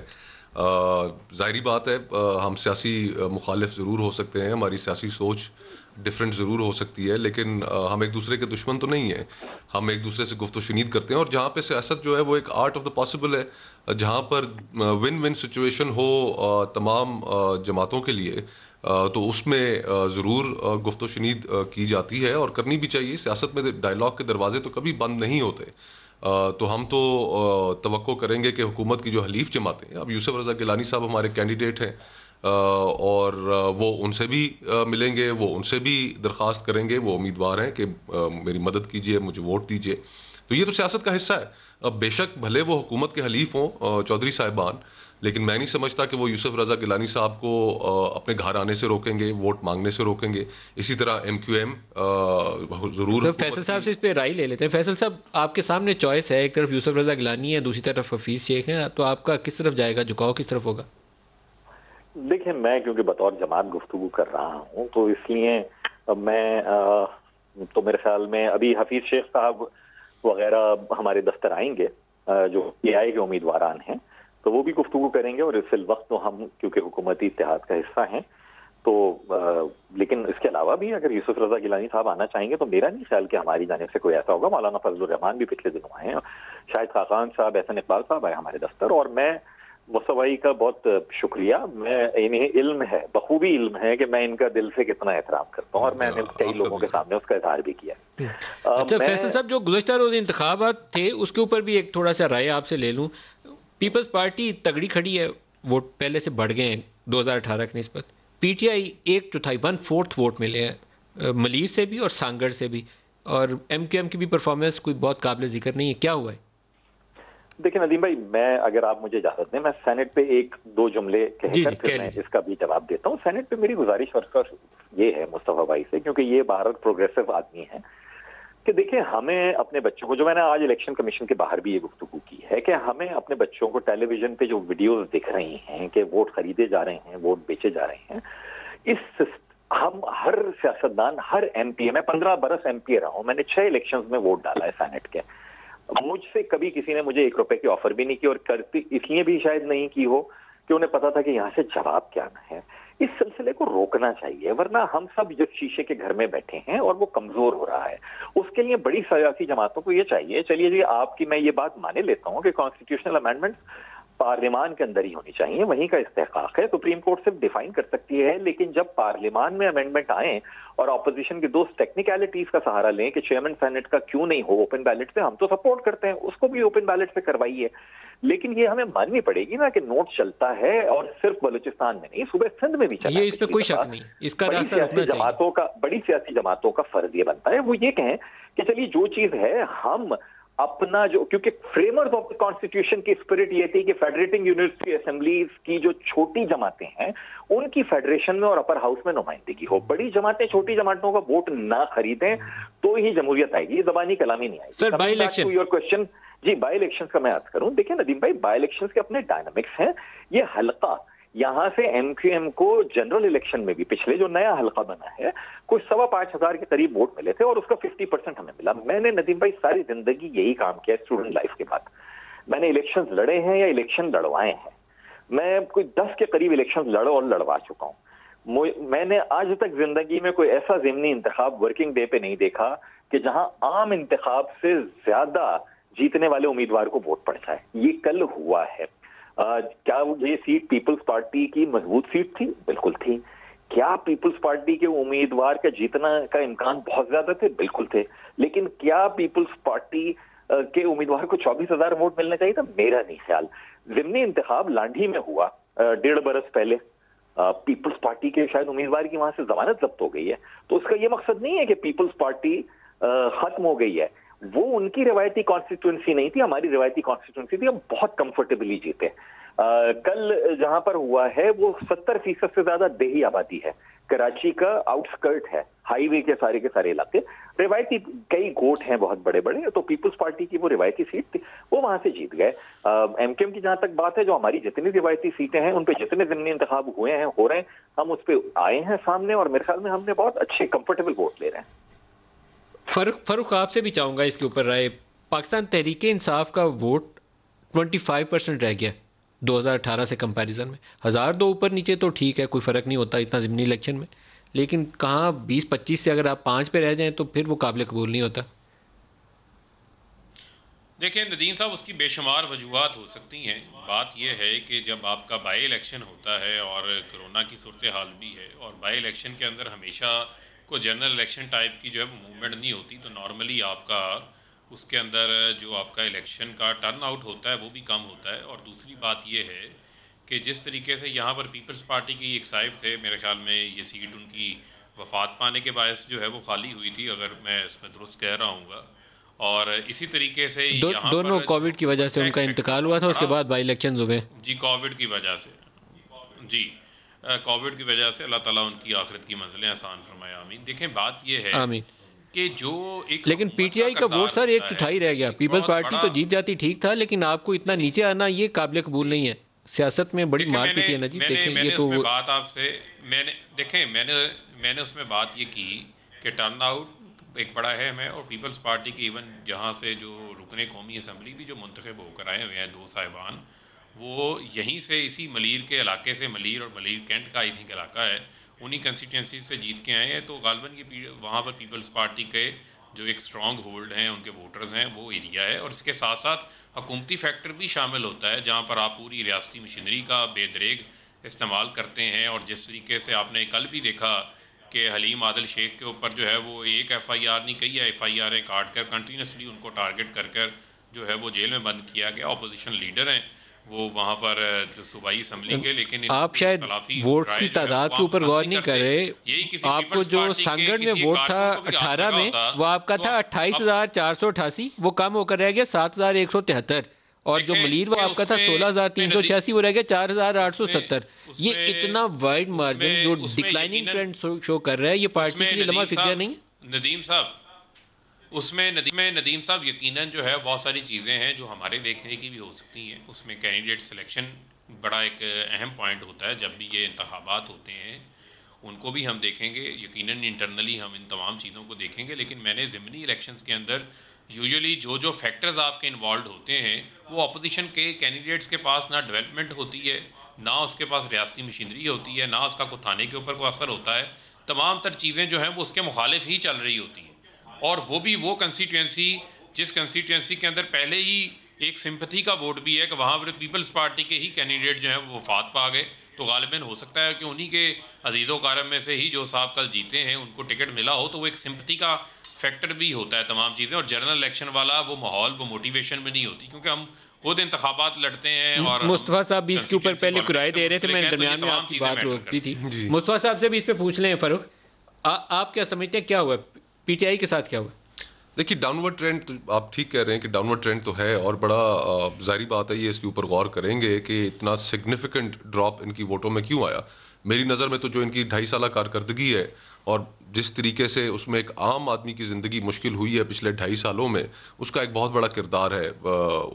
ज़ाहिरी बात है, हम सियासी मुखालिफ ज़रूर हो सकते हैं, हमारी सियासी सोच डिफरेंट ज़रूर हो सकती है, लेकिन हम एक दूसरे के दुश्मन तो नहीं हैं। हम एक दूसरे से गुफ्त शुनीद करते हैं, और जहाँ पे सियासत जो है वो एक आर्ट ऑफ द पॉसिबल है, जहाँ पर विन विन सिचुएशन हो तमाम जमातों के लिए, तो उसमें ज़रूर गुफ्त शुनीद की जाती है और करनी भी चाहिए। सियासत में डायलॉग के दरवाजे तो कभी बंद नहीं होते। तो हम तो तवक्को करेंगे कि हुकूमत की जो हलीफ जमातें हैं, अब यूसुफ रज़ा गिलानी साहब हमारे कैंडिडेट हैं, और वो उनसे भी मिलेंगे, वो उनसे भी दरख्वास्त करेंगे, वो उम्मीदवार हैं कि मेरी मदद कीजिए, मुझे वोट दीजिए। तो ये तो सियासत का हिस्सा है। अब बेशक भले वो हुकूमत के हलीफ हों चौधरी साहिबान, लेकिन मैं नहीं समझता कि वो यूसुफ रज़ा गिलानी साहब को अपने घर आने से रोकेंगे, वोट मांगने से रोकेंगे। इसी तरह MQM ज़रूर तो फैसल साहब से इस पर राय ले लेते हैं। फैसल साहब, आपके सामने चॉइस है, एक तरफ यूसुफ रज़ा गिलानी है, दूसरी तरफ हफीज़ शेख है, तो आपका किस तरफ जाएगा, झुकाव किस तरफ होगा? देखिए, मैं क्योंकि बतौर जमात गुफ्तगू कर रहा हूँ, तो इसलिए मैं तो मेरे ख्याल में अभी हफीज शेख साहब वगैरह हमारे दफ्तर आएंगे, जो AI के उम्मीदवारान हैं, तो वो भी गुफ्तगू करेंगे। और इस वक्त तो हम क्योंकि हुकूमती इत्तेहाद का हिस्सा हैं, तो लेकिन इसके अलावा भी अगर यूसुफ रज़ा गिलानी साहब आना चाहेंगे तो मेरा नहीं ख्याल कि हमारी जानिब से कोई ऐसा होगा। मौलाना फजलुर रहमान भी पिछले दिनों आए हैं, शाहिद खाकान साहब, एहसन इकबाल साहब आए हमारे दफ्तर, और मैं मुस्तफा का बहुत शुक्रिया। मैं इन्हें इल्म है, बखूबी इल्म है कि मैं इनका दिल से कितना एहतराम करता हूँ, और मैंने कई लोगों के सामने उसका इजहार भी किया। अच्छा फैसल साहब, जो गुज़श्ता रोज़ इंतखाबात थे उसके ऊपर भी एक थोड़ा सा राय आपसे ले लूँ। पीपल्स पार्टी तगड़ी खड़ी है, वोट पहले से बढ़ गए हैं 2018 की निस्बत। PTI 1/4 1/4 वोट मिले हैं मलीर से भी और सांगड़ से भी, और MQM की भी परफॉर्मेंस कोई बहुत काबिल जिक्र नहीं है। क्या हुआ है? देखिए नदीम भाई, मैं अगर आप मुझे इजाजत दें, मैं सेनेट पे 1-2 जुमले कहकर फिर मैं इसका भी जवाब देता हूँ। सेनेट पे मेरी गुजारिश और ये है मुस्तफा भाई से, क्योंकि ये भारत प्रोग्रेसिव आदमी है, कि देखिए हमें अपने बच्चों को, जो मैंने आज इलेक्शन कमीशन के बाहर भी ये गुफ्तगू की है, कि हमें अपने बच्चों को टेलीविजन पे जो वीडियोस दिख रही हैं कि वोट खरीदे जा रहे हैं, वोट बेचे जा रहे हैं, हम हर सियासतदान, हर MP, मैं 15 बरस MP रहा हूं, मैंने 6 इलेक्शंस में वोट डाला है सेनेट के। मुझसे कभी किसी ने मुझे 1 रुपए की ऑफर भी नहीं की, और करती इसलिए भी शायद नहीं की हो कि उन्हें पता था कि यहाँ से जवाब क्या आना है। इस सिलसिले को रोकना चाहिए, वरना हम सब जिस शीशे के घर में बैठे हैं और वो कमजोर हो रहा है, उसके लिए बड़ी सियासी जमातों को ये चाहिए। चलिए जी, आपकी मैं ये बात माने लेता हूँ कि कॉन्स्टिट्यूशनल अमेंडमेंट पार्लियामान के अंदर ही होनी चाहिए, वहीं का इस्तेहकाक है, सुप्रीम कोर्ट सिर्फ डिफाइन कर सकती है। लेकिन जब पार्लियामान में अमेंडमेंट आए और ऑपोजिशन के दोस्त टेक्निकलिटीज का सहारा लें कि चेयरमैन सेनेट का क्यों नहीं हो ओपन बैलेट से, हम तो सपोर्ट करते हैं, उसको भी ओपन बैलेट से करवाइए। लेकिन ये हमें माननी पड़ेगी ना कि नोट चलता है, और सिर्फ बलूचिस्तान में नहीं, सूबे सिंध में भी चला। ये इस पे कोई शक नहीं, इसका रास्ता रुकना चाहिए। बड़ी सियासी जमातों का फर्ज ये बनता है, वो ये कहें कि चलिए जो चीज है हम अपना, जो क्योंकि फ्रेमर्स ऑफ द कॉन्स्टिट्यूशन की स्पिरिट ये थी कि फेडरेटिंग यूनिवर्सिटी असेंबलीज की जो छोटी जमातें हैं उनकी फेडरेशन में और अपर हाउस में नुमाइंदगी हो, बड़ी जमातें छोटी जमातों का वोट ना खरीदें तो ही जमहूरियत आएगी, ये जबानी कलामी नहीं आएगी। Sir by election, your question जी, बाई इलेक्शन का मैं अर्ज करूं, देखिए नदीम भाई, बाई इलेक्शन के अपने डायनामिक्स हैं। ये हल्का यहां से MQM को जनरल इलेक्शन में भी पिछले जो नया हल्का बना है, कुछ 5,500 के करीब वोट मिले थे, और उसका 50% हमें मिला। मैंने नदीम भाई सारी जिंदगी यही काम किया स्टूडेंट लाइफ के बाद। मैंने इलेक्शन लड़े हैं या इलेक्शन लड़वाए हैं, मैं कोई 10 के करीब इलेक्शन लड़ और लड़वा चुका हूं। मैंने आज तक जिंदगी में कोई ऐसा ज़िमनी इंतखाब वर्किंग डे पे नहीं देखा कि जहां आम इंतखाब से ज्यादा जीतने वाले उम्मीदवार को वोट पड़ता है। ये कल हुआ है। क्या ये सीट पीपल्स पार्टी की मजबूत सीट थी? बिल्कुल थी। क्या पीपल्स पार्टी के उम्मीदवार का जीतना का इम्कान बहुत ज्यादा थे? बिल्कुल थे। लेकिन क्या पीपल्स पार्टी के उम्मीदवार को 24,000 वोट मिलना चाहिए था? मेरा नहीं ख्याल। जिमनी इंतखाब लांढी में हुआ 1.5 बरस पहले, पीपल्स पार्टी के शायद उम्मीदवार की वहां से जमानत जब्त हो गई है, तो उसका ये मकसद नहीं है कि पीपल्स पार्टी खत्म हो गई है। वो उनकी रिवायती कॉन्स्टिट्यूंसी नहीं थी, हमारी रिवायती कॉन्स्टिट्यूंसी थी, हम बहुत कंफर्टेबली जीते। कल जहां पर हुआ है वो 70% से ज्यादा देही आबादी है, कराची का आउटस्कर्ट है, हाईवे के सारे इलाके, रिवायती कई गोट हैं बहुत बड़े बड़े, तो पीपल्स पार्टी की वो रिवायती सीट थी, वो वहां से जीत गए। MQM की जहां तक बात है, जो हमारी जितनी रिवायती सीटें हैं उन पे जितने ज़िमनी इंतखाब हुए हैं, हो रहे हैं, हम उस पे आए हैं सामने, और मेरे ख्याल में हमने बहुत अच्छे कंफर्टेबल वोट ले रहे हैं। फरूख आपसे भी चाहूँगा इसके ऊपर राय। पाकिस्तान तहरीक इंसाफ का वोट 25% रह गया 2018 से कंपैरिजन में। 1000-2 ऊपर नीचे तो ठीक है, कोई फ़र्क नहीं होता इतना ज़िमनी इलेक्शन में, लेकिन कहाँ 20-25 से अगर आप 5 पे रह जाएं तो फिर वो काबिल कबूल नहीं होता। देखिए नदीम साहब, उसकी बेशुमार वजूहत हो सकती हैं। बात यह है कि जब आपका बाई इलेक्शन होता है और कोरोना की सूरत हाल भी है, और बाई इलेक्शन के अंदर हमेशा कोई जनरल इलेक्शन टाइप की जो है मूवमेंट नहीं होती, तो नॉर्मली आपका उसके अंदर जो आपका इलेक्शन का टर्न आउट होता है वो भी कम होता है। और दूसरी बात ये है कि जिस तरीके से यहाँ पर पीपल्स पार्टी की एक साहिब थे, मेरे ख्याल में ये सीट उनकी वफात पाने के बायस जो है वो खाली हुई थी, अगर मैं इसमें दुरुस्त कह रहा हूँगा। और इसी तरीके से यहाँ दोनों पर कोविड की वजह से उनका इंतकाल हुआ था, उसके बाद बाई इलेक्शन हुए। जी, कोविड की वजह से, जी कोविड की वजह से। अल्लाह ताला उनकी आखिरत की मंजिलें आसान फरमाए, आमीन। देखें, बात ये है आमीन कि जो एक लेकिन पीटीआई का वोट सर 1/4 रह गया। पीपल्स पार्टी तो जीत जाती ठीक था, लेकिन आपको इतना नीचे आना ये काबिल कबूल नहीं है। सियासत में बड़ी मार पीटी है ना जी। देखें ये तो बात आपसे मैंने उसमें बात ये की कि टर्न आउट एक बड़ा है हमें, और पीपल्स पार्टी की इवन जहाँ से जो रुकने कौमी असम्बली भी जो मुंतखब होकर आए हुए हैं 2 साहिबान, वो यहीं से इसी मलीर के इलाके से, मलीर और मलीर कैंट का आई थिंक इलाका है, उन्हीं कंस्टिट्यूंसी से जीत के आए हैं। तो गालबन ये वहाँ पर पीपल्स पार्टी के जो एक स्ट्रॉन्ग होल्ड हैं, उनके वोटर्स हैं, वो एरिया है। और इसके साथ साथ हुकूमती फैक्टर भी शामिल होता है, जहाँ पर आप पूरी रियासती मशीनरी का बेदरेग इस्तेमाल करते हैं। और जिस तरीके से आपने कल भी देखा कि हलीम आदिल शेख के ऊपर जो है वो एक FIR नहीं, कई FIR काट कर कंटिन्यूसली उनको टारगेट कर कर जो है वो जेल में बंद किया गया। अपोजिशन लीडर हैं वो वहाँ पर जो सूबाई असम्बली के, लेकिन आप शायद वोट्स की तादाद के ऊपर गौर नहीं कर रहे। आपको जो संगठन में वोट था 18 में, वो आपका था 28,488, वो कम होकर रह गया 7,173। और जो मलीर वो आपका था 16,386, वो रह गया 4,870। ये इतना वाइड मार्जिन जो डिक्लाइनिंग ट्रेंड शो कर रहा है, ये पार्टी के लिए लम्हा फिक्र नहीं है। नदीम साहब, उसमें नदीम साहब यकीनन जो है बहुत सारी चीज़ें हैं जो हमारे देखने की भी हो सकती हैं। उसमें कैंडिडेट सिलेक्शन बड़ा एक अहम पॉइंट होता है। जब भी ये इंतखाबात होते हैं उनको भी हम देखेंगे, यकीनन इंटरनली हम इन तमाम चीज़ों को देखेंगे। लेकिन मैंने ज़िमनी इलेक्शंस के अंदर यूजुअली जो फैक्टर्स आपके इन्वॉल्व होते हैं, वो अपोजिशन के कैंडिडेट्स के पास ना डेवलपमेंट होती है, ना उसके पास रियासती मशीनरी होती है, ना उसका कोई थाने के ऊपर कोई असर होता है। तमाम तर चीज़ें जो हैं वो उसके मुखालिफ ही चल रही होती हैं। और वो भी वो कंस्टिट्यूंसी जिस कंस्टिट्यूंसी के अंदर पहले ही एक सिंपथी का वोट भी है कि वहाँ पर पीपल्स पार्टी के ही कैंडिडेट जो हैं वो वफात पा गए। तो गालिबन हो सकता है कि उन्हीं के अजीज़ो कारम में से ही जो साहब कल जीते हैं उनको टिकट मिला हो, तो वो एक सिंपथी का फैक्टर भी होता है तमाम चीज़ें। और जनरल इलेक्शन वाला वो माहौल, वो मोटिवेशन भी नहीं होती, क्योंकि हम खुद इंतखाबात लड़ते हैं। और मुस्तफा साहब भी इसके ऊपर पहले कुराई दे रहे थे, मैं दरमियान में आपकी बात रोकती थी। मुस्तफा साहब से भी इस पर पूछ लें फरूख, आप क्या समझते हैं क्या हुआ पीटीआई के साथ, क्या हुआ? देखिए, डाउनवर्ड ट्रेंड तो आप ठीक कह रहे हैं कि डाउनवर्ड ट्रेंड तो है, और बड़ा जाहिर बात है ये इसके ऊपर गौर करेंगे कि इतना सिग्निफिकेंट ड्रॉप इनकी वोटों में क्यों आया। मेरी नज़र में तो जो इनकी 2.5 साल कारकर्दगी है और जिस तरीके से उसमें एक आम आदमी की ज़िंदगी मुश्किल हुई है पिछले 2.5 सालों में, उसका एक बहुत बड़ा किरदार है,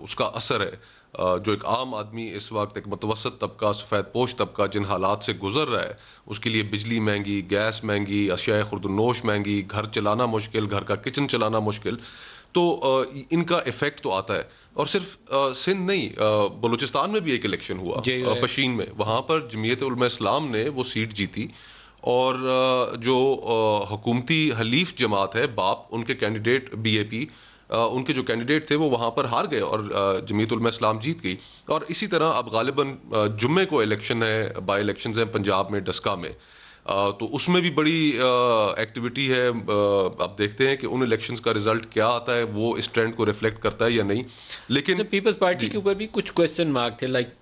उसका असर है। जो एक आम आदमी इस वक्त, एक मुतवसत तबका, सफ़ेद पोश तबका जिन हालात से गुजर रहा है, उसके लिए बिजली महंगी, गैस महंगी, अशियाए खुर्दनोश महंगी, घर चलाना मुश्किल, घर का किचन चलाना मुश्किल, तो इनका इफ़ेक्ट तो आता है। और सिर्फ सिंध नहीं, बलूचिस्तान में भी एक इलेक्शन हुआ पशीन में, वहाँ पर जमीयत उलमा इस्लाम ने वो सीट जीती। और जो हुकूमती हलीफ जमात है बाप, उनके कैंडिडेट BAP, उनके जो कैंडिडेट थे वो वहाँ पर हार गए और जमीयत उलमा इस्लाम जीत गई। और इसी तरह अब गालिबन जुम्मे को इलेक्शन है, बाई इलेक्शंस हैं पंजाब में, डस्का में, तो उसमें भी बड़ी एक्टिविटी है। अब देखते हैं कि उन इलेक्शंस का रिजल्ट क्या आता है, वो इस ट्रेंड को रिफ्लेक्ट करता है या नहीं। लेकिन पीपल्स पार्टी के ऊपर भी कुछ क्वेश्चन मार्क थे, लाइक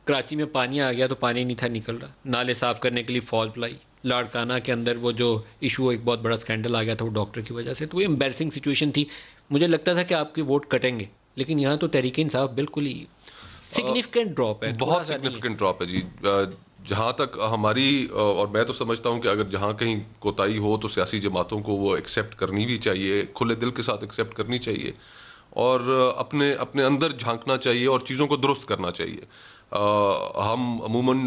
कराची में पानी आ गया तो पानी नहीं था निकल रहा, नाले साफ करने के लिए फॉल प्लाई, लाड़काना के अंदर वो जो इशू, एक बहुत बड़ा स्कैंडल आ गया था वो डॉक्टर की वजह से, तो वो एम्बैरसिंग सिचुएशन थी। मुझे लगता था कि आपके वोट कटेंगे, लेकिन यहाँ तो तहरीक इंसाफ बिल्कुल ही सिग्निफिकेंट ड्रॉप है, बहुत सिग्निफिकेंट ड्रॉप है जी। जहाँ तक हमारी, और मैं तो समझता हूँ कि अगर जहाँ कहीं कोताही हो तो सियासी जमातों को वो एक्सेप्ट करनी भी चाहिए, खुले दिल के साथ एक्सेप्ट करनी चाहिए, और अपने अपने अंदर झांकना चाहिए और चीज़ों को दुरुस्त करना चाहिए। हम अमूमन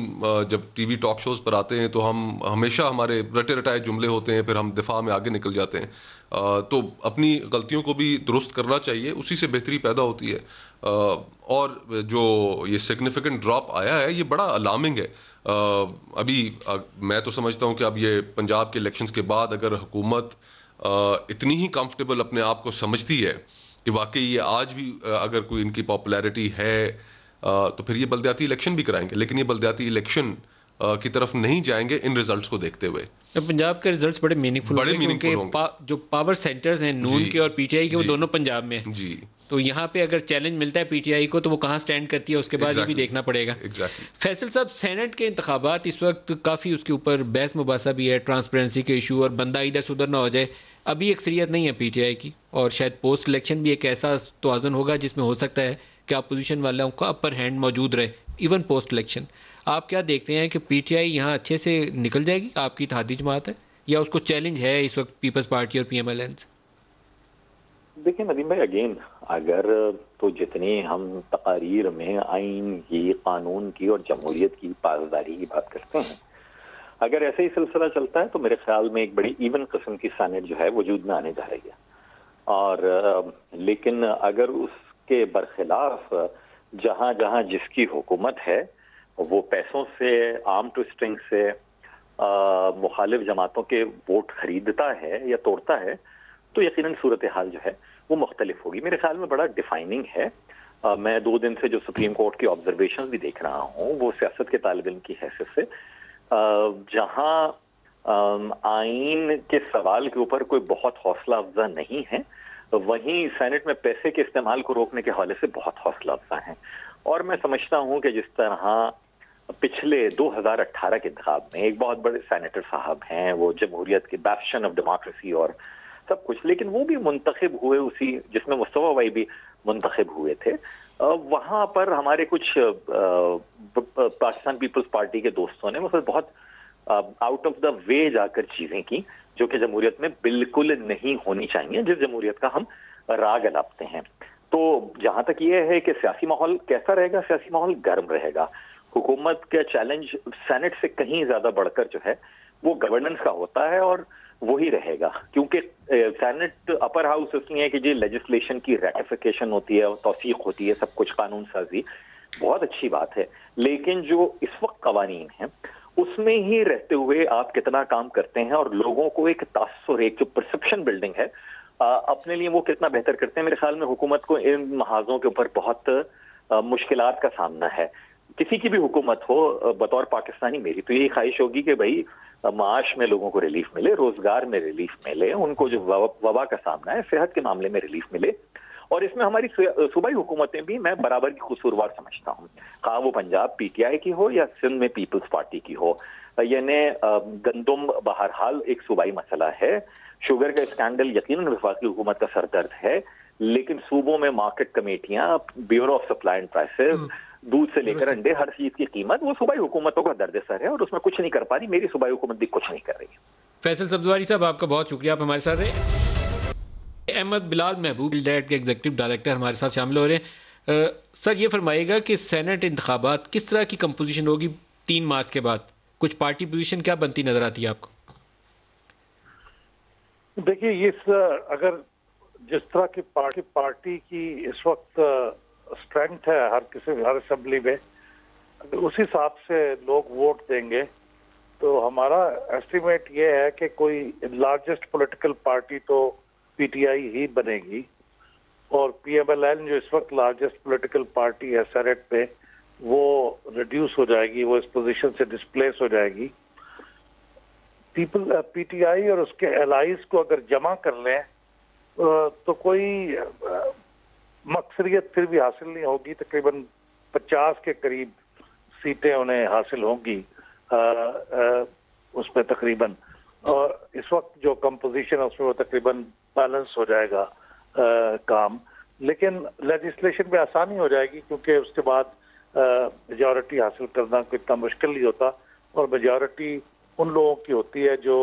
जब टीवी टॉक शोज़ पर आते हैं तो हम हमेशा, हमारे रटे रटाए जुमले होते हैं, फिर हम दिफा में आगे निकल जाते हैं। तो अपनी गलतियों को भी दुरुस्त करना चाहिए, उसी से बेहतरी पैदा होती है। और जो ये सिग्निफिकेंट ड्रॉप आया है, ये बड़ा अलार्मिंग है। अभी मैं तो समझता हूँ कि अब ये पंजाब के इलेक्शंस के बाद अगर हुकूमत इतनी ही कंफर्टेबल अपने आप को समझती है कि वाकई ये आज भी अगर कोई इनकी पॉपुलैरिटी है, तो फिर ये बलदियाती इलेक्शन भी कराएंगे, लेकिन ये बलदियाती इलेक्शन की तरफ नहीं जाएंगे इन रिजल्ट्स को देखते हुए। पंजाब के रिजल्ट्स बड़े मीनिंगफुल होंगे क्योंकि जो पावर सेंटर्स हैं नून के और पीटीआई के वो दोनों पंजाब में हैं जी। तो यहाँ पे अगर चैलेंज मिलता है पीटीआई को तो वो कहाँ स्टैंड करती है उसके बाद ये भी देखना पड़ेगा। फैसल साहब, सेनेट के इंतखाबात इस वक्त काफ़ी उसके ऊपर बहस मुबासा भी है, ट्रांसपेरेंसी के इशू और बंदा इधर से उधर ना हो जाए। अभी अक्सरियत नहीं है पीटीआई की और शायद पोस्ट इलेक्शन भी एक ऐसा तवाज़ुन होगा जिसमें हो सकता है कि अपोजिशन वालों का अपर हैंड मौजूद रहे इवन पोस्ट इलेक्शन। आप क्या देखते हैं कि पीटीआई यहाँ अच्छे से निकल जाएगी? आपकी इत्तेहादी जमात है या उसको चैलेंज है इस वक्त पीपल्स पार्टी और पीएमएल से? देखिए नदीम भाई, अगेन अगर तो जितनी हम तकारीर में आइन की, कानून की और जमहूरियत की पासदारी की बात करते हैं, अगर ऐसे ही सिलसिला चलता है तो मेरे ख्याल में एक बड़ी इवन किस्म की सेनेट जो है वजूद में आने जा रही है। और लेकिन अगर उसके बरखिलाफ जहां जहां जिसकी हुकूमत है वो पैसों से, आर्म ट्विस्टिंग से मुखालिफ जमातों के वोट खरीदता है या तोड़ता है तो यकीनन सूरत हाल जो है वो मुख्तलिफ होगी। मेरे ख्याल में बड़ा डिफाइनिंग है। मैं 2 दिन से जो सुप्रीम कोर्ट की ऑब्जर्वेशन भी देख रहा हूँ वो सियासत के तालिब इल्म की हैसियत से, जहाँ आइन के सवाल के ऊपर कोई बहुत हौसला अफजा नहीं है, वहीं सेनेट में पैसे के इस्तेमाल को रोकने के हवाले से बहुत हौसला अफजा है। और मैं समझता हूँ कि जिस तरह पिछले 2018 के इंतखाब में एक बहुत बड़े सेनेटर साहब हैं, वो जमहूरियत के बैस्शन ऑफ डेमोक्रेसी और सब कुछ, लेकिन वो भी मुंतखब हुए उसी जिसमें मुस्तफा भाई भी मुंतखब हुए थे। वहां पर हमारे कुछ पाकिस्तान पीपल्स पार्टी के दोस्तों ने मतलब बहुत आउट ऑफ द वे जाकर चीजें की जो कि जमहूरियत में बिल्कुल नहीं होनी चाहिए, जिस जमहूरियत का हम राग अलापते हैं। तो जहां तक ये है कि सियासी माहौल कैसा रहेगा, सियासी माहौल गर्म रहेगा। हुकूमत का चैलेंज सेनेट से कहीं ज्यादा बढ़कर जो है वो गवर्नेंस का होता है और वही रहेगा, क्योंकि सेनेट अपर हाउस इसलिए है कि जी लेजिस्लेशन की रेटिफिकेशन होती है, तौसीक होती है, सब कुछ कानून साजी बहुत अच्छी बात है, लेकिन जो इस वक्त कवानीन है उसमें ही रहते हुए आप कितना काम करते हैं और लोगों को एक तासुर, एक जो परसेप्शन बिल्डिंग है अपने लिए वो कितना बेहतर करते हैं। मेरे ख्याल में हुकूमत को इन महाजों के ऊपर बहुत मुश्किलात का सामना है। किसी की भी हुकूमत हो, बतौर पाकिस्तानी मेरी तो यही ख्वाहिश होगी कि भाई माश में लोगों को रिलीफ मिले, रोजगार में रिलीफ मिले, उनको जो वबा का सामना है सेहत के मामले में रिलीफ मिले। और इसमें हमारी सूबाई हुकूमतें भी मैं बराबर की कसूरवार समझता हूँ, हाँ वो पंजाब पीटीआई की हो या सिंध में पीपल्स पार्टी की हो। यानी गंदम बहरहाल एक सूबाई मसला है, शुगर का स्कैंडल यकीनन वफाकी हुकूमत का सरदर्द है, लेकिन सूबों में मार्केट कमेटियां, bureau of supply and prices, दूध से लेकर अंडे, हर चीज की कीमत वो सूबाई हुकूमतों का दर्द सर है और उसमें कुछ नहीं कर पा रही। मेरी सूबाई हुकूमत भी कुछ नहीं कर रही है। फैसल सब्जवारी साहब, आपका बहुत शुक्रिया, आप हमारे साथ रहे। अहमद बिलाल महबूब डेट के एग्जीक्यूटिव डायरेक्टर हमारे साथ शामिल हो रहे हैं। सर ये फरमाइएगा कि सेनेट इंतखाबात किस तरह की कंपोजिशन होगी 3 मार्च के बाद? कुछ पार्टी पोजीशन क्या बनती नजर आती है आपको? देखिए, ये अगर जिस तरह की पार्टी की इस वक्त स्ट्रेंथ है हर असेंबली में, उस हिसाब से लोग वोट देंगे तो हमारा एस्टिमेट ये है कि कोई लार्जेस्ट पॉलिटिकल पार्टी तो पीटीआई ही बनेगी और पीएमएल जो इस वक्त लार्जेस्ट पॉलिटिकल पार्टी है सेनेट पे, वो रिड्यूस हो जाएगी, वो इस पोजीशन से डिस्प्लेस हो जाएगी। पीटीआई और उसके एलाइज को अगर जमा कर लें तो कोई मकसदियत फिर भी हासिल नहीं होगी। तकरीबन 50 के करीब सीटें उन्हें हासिल होंगी उसमें तकरीबन, और इस वक्त जो कंपोजिशन है उसमें वो तकरीबन बैलेंस हो जाएगा काम। लेकिन लेजिस्लेशन में आसानी हो जाएगी क्योंकि उसके बाद मेजॉरिटी हासिल करना इतना मुश्किल नहीं होता और मेजॉरिटी उन लोगों की होती है जो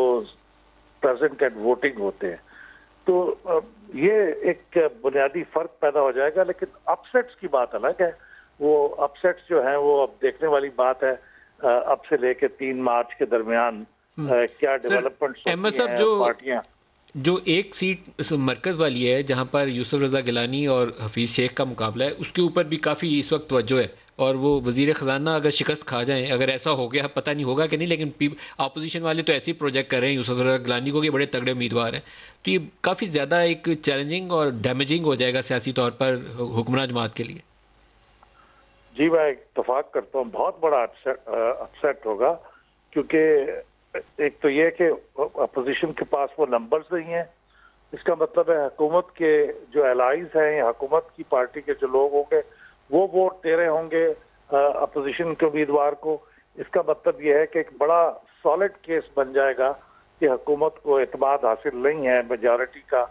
प्रेजेंट एंड वोटिंग होते हैं। तो ये एक बुनियादी फर्क पैदा हो जाएगा। लेकिन अपसेट्स की बात अलग है, वो अपसेट्स जो है वो अब देखने वाली बात है। अब से लेके 3 मार्च के दरमियान क्या डेवलपमेंट पार्टियां, जो एक सीट मरकज़ वाली है जहां पर यूसुफ रजा गिलानी और हफीज़ शेख का मुकाबला है, उसके ऊपर भी काफ़ी इस वक्त तवज्जो है और वो वज़ीर ख़जाना अगर शिकस्त खा जाएं, अगर ऐसा हो गया, पता नहीं होगा कि नहीं, लेकिन अपोजिशन वाले तो ऐसे ही प्रोजेक्ट कर रहे हैं यूसुफ रजा गिलानी को कि बड़े तगड़े उम्मीदवार हैं। तो ये काफ़ी ज़्यादा एक चैलेंजिंग और डैमेजिंग हो जाएगा सियासी तौर पर हुक्मरान जमात के लिए। जी मैं इत्तफाक करता हूँ, बहुत बड़ा अपसेट होगा क्योंकि एक तो ये कि अपोजिशन के पास वो नंबर्स नहीं है, इसका मतलब है हुकूमत के जो एलाइज हैं या हुकूमत की पार्टी के जो लोग होंगे वो वोट दे रहे होंगे अपोजिशन के उम्मीदवार को। इसका मतलब ये है कि एक बड़ा सॉलिड केस बन जाएगा कि हुकूमत को एतमाद हासिल नहीं है मेजॉरिटी का,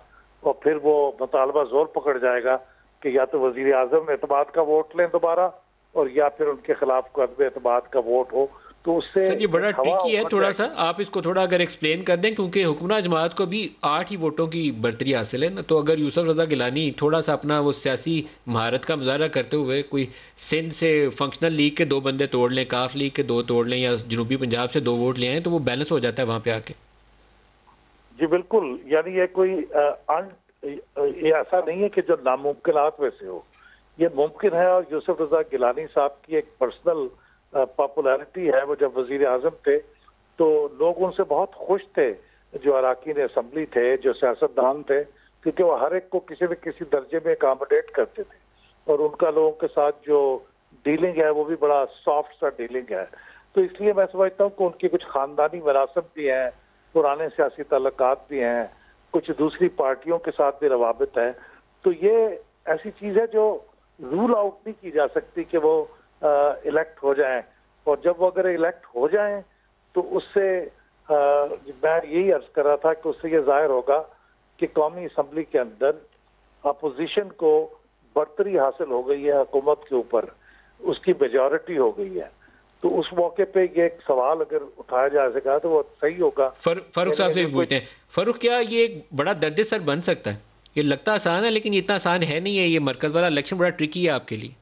और फिर वो मुतालबा जोर पकड़ जाएगा कि या तो वजीर आजम एतमाद का वोट लें दोबारा, और या फिर उनके खिलाफ कोई अदम एतमाद का वोट हो। तो उससे सर ये बड़ा ट्रिकी है थोड़ा सा, आप इसको थोड़ा अगर एक्सप्लेन कर दें, क्योंकि हुकूमत जमात को भी 8 ही वोटों की बर्तरी हासिल है ना। तो अगर यूसुफ रजा गिलानी थोड़ा सा अपना वो सियासी महारत का मुजाहरा करते हुए कोई सिंध से फंक्शनल लीग के 2 बंदे तोड़ लें, काफ लीग के 2 तोड़ लें, या जनूबी पंजाब से 2 वोट ले आए, तो वो बैलेंस हो जाता है वहाँ पे आके। जी बिल्कुल, यानी ये कोई ये ऐसा नहीं है कि जो नामुमकिनात वैसे हो, ये मुमकिन है। और यूसुफ रजा गिलानी साहब की एक पर्सनल पॉपुलैरिटी है। वो जब वजीर आजम थे तो लोग उनसे बहुत खुश थे, जो अरकान असम्बली थे, जो सियासतदान थे, क्योंकि वो हर एक को किसी न किसी दर्जे में अकामोडेट करते थे, और उनका लोगों के साथ जो डीलिंग है वो भी बड़ा सॉफ्ट सा डीलिंग है। तो इसलिए मैं समझता हूँ कि उनकी कुछ खानदानी विरासत भी हैं, पुराने सियासी ताल्लुकात भी हैं, कुछ दूसरी पार्टियों के साथ भी रवाबित है। तो ये ऐसी चीज़ है जो रूल आउट नहीं की जा सकती कि वो इलेक्ट हो जाएं, और जब वो अगर इलेक्ट हो जाएं तो उससे मैं यही अर्ज कर रहा था कि उससे ये जाहिर होगा कि कौमी असम्बली के अंदर अपोजिशन को बर्तरी हासिल हो गई है हुकूमत के ऊपर, उसकी मेजॉरिटी हो गई है। तो उस मौके पे ये एक सवाल अगर उठाया जा सका तो वो सही होगा। फारूक साहब से भी पूछते हैं, फारूक क्या ये एक बड़ा दर्द सर बन सकता है? ये लगता आसान है लेकिन इतना आसान है नहीं है, ये मरकज़ वाला इलेक्शन बड़ा ट्रिकी है आपके लिए।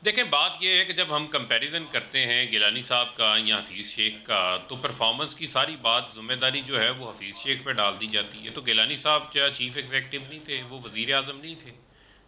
देखें, बात यह है कि जब हम कंपैरिजन करते हैं गिलानी साहब का या हफीज़ शेख का, तो परफॉर्मेंस की सारी बात ज़िम्मेदारी जो है वो हफीज़ शेख पे डाल दी जाती है। तो गिलानी साहब जो चीफ़ एग्जीक्यूटिव नहीं थे, वो वज़ीर आज़म नहीं थे।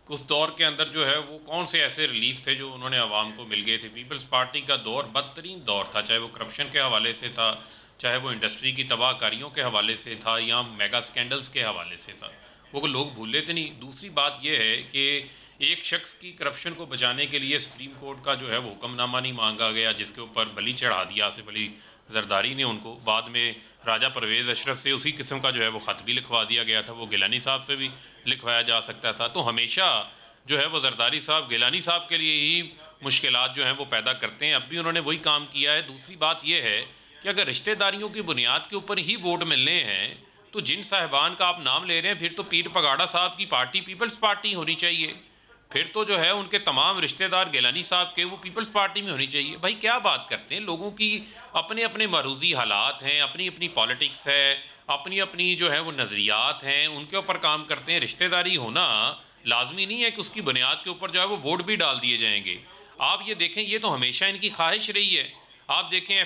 उस दौर के अंदर जो है वो कौन से ऐसे रिलीफ थे जो उन्होंने आवाम को मिल गए थे। पीपल्स पार्टी का दौर बदतरीन दौर था, चाहे वो करप्शन के हवाले से था, चाहे वो इंडस्ट्री की तबाहकारियों के हवाले से था, या मेगा स्कैंडल्स के हवाले से था। वो लोग भूल लेते नहीं। दूसरी बात यह है कि एक शख्स की करप्शन को बचाने के लिए सुप्रीम कोर्ट का जो है वो हुक्मनामा नहीं मांगा गया, जिसके ऊपर बली चढ़ा दिया आसिफ अली जरदारी ने उनको। बाद में राजा परवेज़ अशरफ से उसी किस्म का जो है वो ख़त भी लिखवा दिया गया था, वो गिलानी साहब से भी लिखवाया जा सकता था। तो हमेशा जो है वो जरदारी साहब गिलानी साहब के लिए ही मुश्किलात जो हैं वो पैदा करते हैं। अब भी उन्होंने वही काम किया है। दूसरी बात यह है कि अगर रिश्तेदारियों की बुनियाद के ऊपर ही वोट मिलने हैं, तो जिन साहिबान का आप नाम ले रहे हैं, फिर तो पीर पगाड़ा साहब की पार्टी पीपल्स पार्टी होनी चाहिए। फिर तो जो है उनके तमाम रिश्तेदार गिलानी साहब के वो पीपल्स पार्टी में होनी चाहिए। भाई क्या बात करते हैं, लोगों की अपने अपने मरूजी हालात हैं, अपनी अपनी पॉलिटिक्स है, अपनी अपनी जो है वो नज़रियात हैं, उनके ऊपर काम करते हैं। रिश्तेदारी होना लाजमी नहीं है कि उसकी बुनियाद के ऊपर जो है वो वोट भी डाल दिए जाएंगे। आप ये देखें, ये तो हमेशा इनकी ख्वाहिश रही है। आप देखें,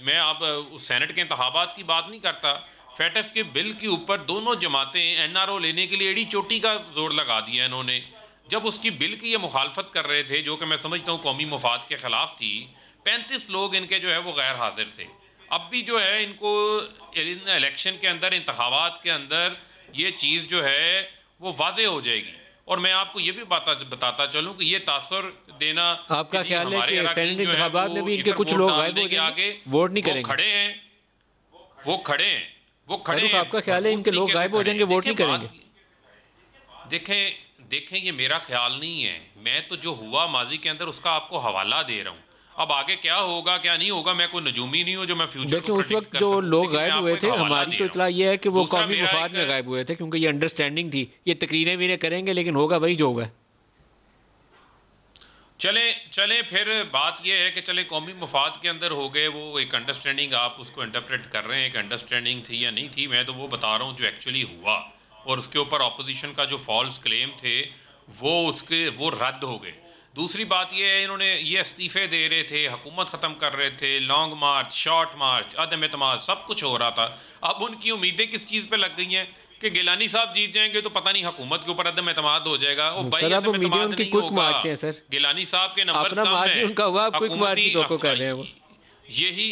मैं आप उस सेनेट के इंतखाबात की बात नहीं करता, फैटफ के बिल के ऊपर दोनों जमातें NRO लेने के लिए एड़ी चोटी का जोर लगा दिया इन्होंने। जब उसकी बिल की ये मुखालफत कर रहे थे, जो कि मैं समझता हूँ कौमी मफाद के ख़िलाफ़ थी, 35 लोग इनके जो है वो गैर हाजिर थे। अब भी जो है इनको इलेक्शन के अंदर, इंतखाबात के अंदर ये चीज़ जो है वो वाज़े हो जाएगी। और मैं आपको ये भी बताता चलूँ कि ये तासर देना, आपका ख्याल है कि सेनेट इंतखाबात में भी इनके कुछ लोग गायब हो जाएंगे, वोट नहीं करेंगे? वो खड़े हैं। आपका ख्याल है इनके लोग गायब हो जाएंगे, वोट नहीं करेंगे? देखें, ये मेरा ख्याल नहीं है। मैं तो जो हुआ माजी के अंदर उसका आपको हवाला दे रहा हूँ। अब आगे क्या होगा क्या नहीं होगा, मैं कोई नजूमी नहीं हूँ जो मैं फ्यूचर देखिए उस वक्त जो लोग गायब हुए थे, हमारी तो इतला ये है कि वो कौमी मफाद में गायब हुए थे, क्योंकि ये अंडरस्टैंडिंग थी। ये तकरीरें भी करेंगे लेकिन होगा वही जो होगा। चले फिर बात यह है कि चले कौमी मफाद के अंदर हो गए, वो एक अंडरस्टैंडिंग आप उसको इंटरप्रेट कर रहे हैं, एक अंडरस्टैंडिंग थी या नहीं थी। मैं तो वो बता रहा हूँ जो एक्चुअली हुआ, और उसके ऊपर अपोजिशन का जो फॉल्स क्लेम थे वो रद्द हो गए। दूसरी बात ये है, इन्होंने ये इस्तीफ़े दे रहे थे, हुकूमत ख़त्म कर रहे थे, लॉन्ग मार्च, शॉर्ट मार्च, अदम एतमाद, सब कुछ हो रहा था। अब उनकी उम्मीदें किस चीज़ पे लग गई हैं कि गिलानी साहब जीत जाएंगे तो पता नहीं हुकूमत के ऊपर अदम एतमाद हो जाएगा। सर गिलानी साहब के नंबर यही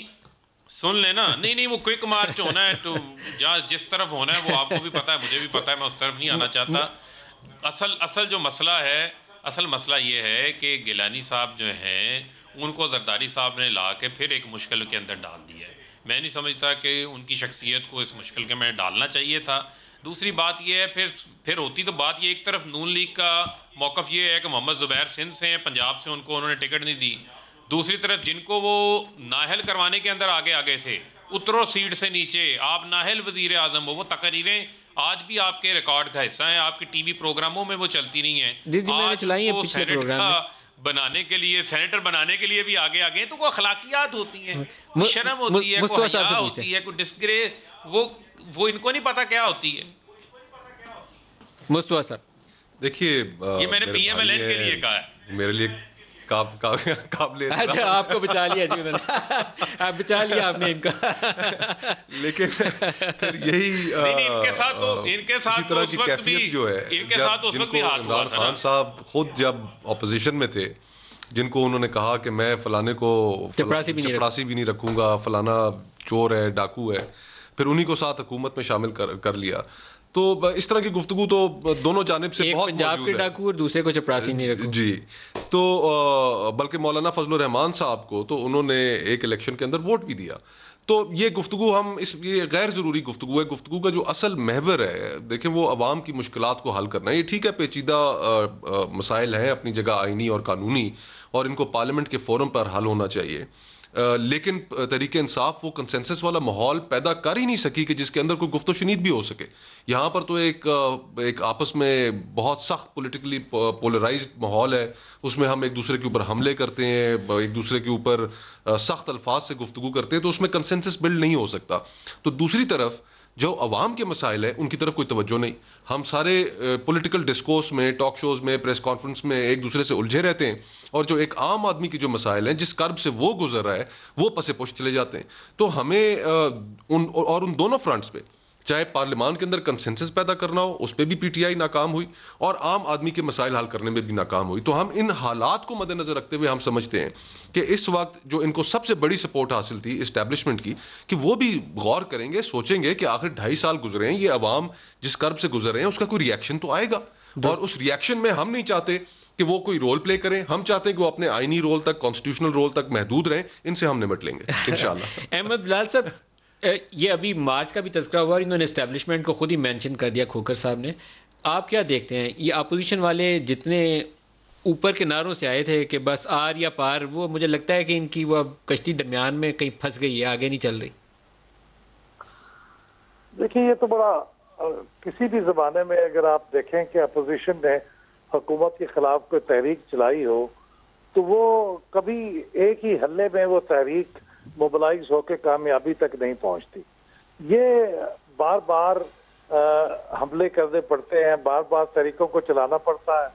सुन लेना। नहीं वो क्विक मार्च होना है, तो जहाँ जिस तरफ होना है वो आपको भी पता है, मुझे भी पता है, मैं उस तरफ नहीं आना चाहता। असल जो मसला है, असल मसला ये है कि गिलानी साहब जो हैं उनको जरदारी साहब ने ला के फिर एक मुश्किल के अंदर डाल दिया है। मैं नहीं समझता कि उनकी शख्सियत को इस मुश्किल के में डालना चाहिए था। दूसरी बात यह है, फिर होती तो बात ये, एक तरफ नून लीग का मौक़िफ़ ये है कि मोहम्मद ज़ुबैर सिंध से हैं, पंजाब से, उनको उन्होंने टिकट नहीं दी। दूसरी तरफ जिनको वो नाहल करवाने के अंदर आगे थे, उतरो सीट से नीचे, आप नाहल वज़ीर आज़म हो, वो तकरीरें आज भी आपके रिकॉर्ड का हिस्सा है, आपके टीवी प्रोग्रामों में वो चलती नहीं है। मैंने चलाई है पिछले प्रोग्राम में। बनाने के लिए, सेनेटर बनाने के लिए भी आगे तो वो अखलाकियात होती हैं, शर्म होती है, कोई हया होती है, कोई डिस्ग्रेस, वो इनको नहीं पता क्या होती है। मुस्तफा साहब देखिए, ये मैंने PMLN के लिए कहा है, मेरे लिए काबिल। अच्छा, आपको बचा लिया जी उन्होंने। आप बचा लिया आपने इनका। लेकिन फिर यही इनके साथ इसी तरह की कैफियत जो है, इनके साथ उस वक्त भी हाथ हुआ था। इमरान खान साहब खुद जब ऑपोजिशन में थे, जिनको उन्होंने कहा कि मैं फलाने को चपरासी भी नहीं रखूंगा, फलाना चोर है, डाकू है, फिर उन्हीं को साथ हुकूमत में शामिल कर लिया। तो इस तरह की गुफ्तगू तो दोनों जानिब से बहुत पंजाब के डाकू और दूसरे को चपरासी नहीं रखो जी। तो बल्कि मौलाना फजलुर रहमान साहब को तो उन्होंने एक इलेक्शन के अंदर वोट भी दिया। तो ये गुफ्तगू ये गैर ज़रूरी गुफ्तगू है। गुफ्तगू का जो असल महवर है, देखें, वो अवाम की मुश्किलात को हल करना है। ये ठीक है, पेचीदा मसाइल हैं अपनी जगह, आइनी और कानूनी, और इनको पार्लियामेंट के फोरम पर हल होना चाहिए, लेकिन तरीके इंसाफ वो कंसेंसस वाला माहौल पैदा कर ही नहीं सकी कि जिसके अंदर कोई गुफ्तो शनीद भी हो सके। यहाँ पर तो एक आपस में बहुत सख्त पॉलिटिकली पोलराइज्ड माहौल है, उसमें हम एक दूसरे के ऊपर हमले करते हैं, एक दूसरे के ऊपर सख्त अल्फाज से गुफ्तगू करते हैं, तो उसमें कंसेंसस बिल्ड नहीं हो सकता। तो दूसरी तरफ जो अवाम के मसाइल हैं उनकी तरफ कोई तवज्जो नहीं। हम सारे पॉलिटिकल डिस्कोर्स में, टॉक शोज में, प्रेस कॉन्फ्रेंस में एक दूसरे से उलझे रहते हैं, और जो एक आम आदमी की जो मसाइल हैं, जिस कर्ब से वो गुजर रहा है, वो पसे पुश चले जाते हैं। तो हमें उन दोनों फ्रंट्स पे, चाहे पार्लियामान के अंदर कंसेंसस पैदा करना हो, उस पर भी PTI नाकाम हुई, और आम आदमी के मसाइल हल करने में भी नाकाम हुई। तो हम इन हालात को मद्देनजर रखते हुए हम समझते हैं कि इस वक्त जो इनको सबसे बड़ी सपोर्ट हासिल थी इस्टेब्लिशमेंट की, कि वो भी गौर करेंगे, सोचेंगे कि आखिर 2.5 साल गुजरे हैं, ये अवाम जिस कर्ब से गुजर रहे हैं उसका कोई रिएक्शन तो आएगा, और उस रिएक्शन में हम नहीं चाहते कि वो कोई रोल प्ले करें। हम चाहते हैं कि वो अपने आईनी रोल तक, कॉन्स्टिट्यूशनल रोल तक महदूद रहें। इनसे हम निपट लेंगे इंशाल्लाह। अहमद बिलाल साहब, ये अभी मार्च का भी तज़किरा हुआ और इन्होंने एस्टेब्लिशमेंट को खुद ही मेंशन कर दिया खोखर साहब ने। आप क्या देखते हैं, ये अपोजिशन वाले जितने ऊपर के नारों से आए थे कि बस आर या पार, वो मुझे लगता है कि इनकी वो कश्ती दरमियान में कहीं फंस गई है, आगे नहीं चल रही। देखिए, ये तो बड़ा किसी भी ज़माने में अगर आप देखें कि अपोजिशन ने हुकूमत के खिलाफ कोई तहरीक चलाई हो, तो वो कभी एक ही हल्ले में वो तहरीक मोबिलाइज होकर कामयाबी तक नहीं पहुंचती। ये बार बार हमले करने पड़ते हैं, बार बार तहरीकों को चलाना पड़ता है,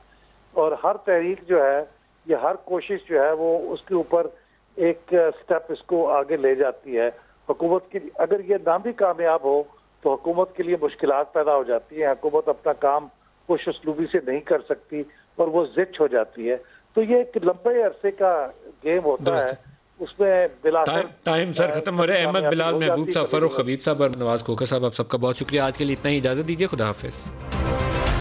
और हर तहरीक जो है, या हर कोशिश जो है, वो उसके ऊपर एक स्टेप इसको आगे ले जाती है। हुकूमत की अगर ये ना भी कामयाब हो तो हुकूमत के लिए मुश्किलात पैदा हो जाती हैं, हुकूमत अपना काम खुश उसलूबी से नहीं कर सकती और वो ज़िच हो जाती है। तो ये एक लंबे अरसे का गेम होता है, उसमें टाइम सर खत्म हो रहा है। अहमद बिलाल, महबूब साहब, फरूख हबीब साहब और नवाज खोखर साहब, आप सबका बहुत शुक्रिया। आज के लिए इतना ही, इजाज़त दीजिए। खुदा हाफिज़।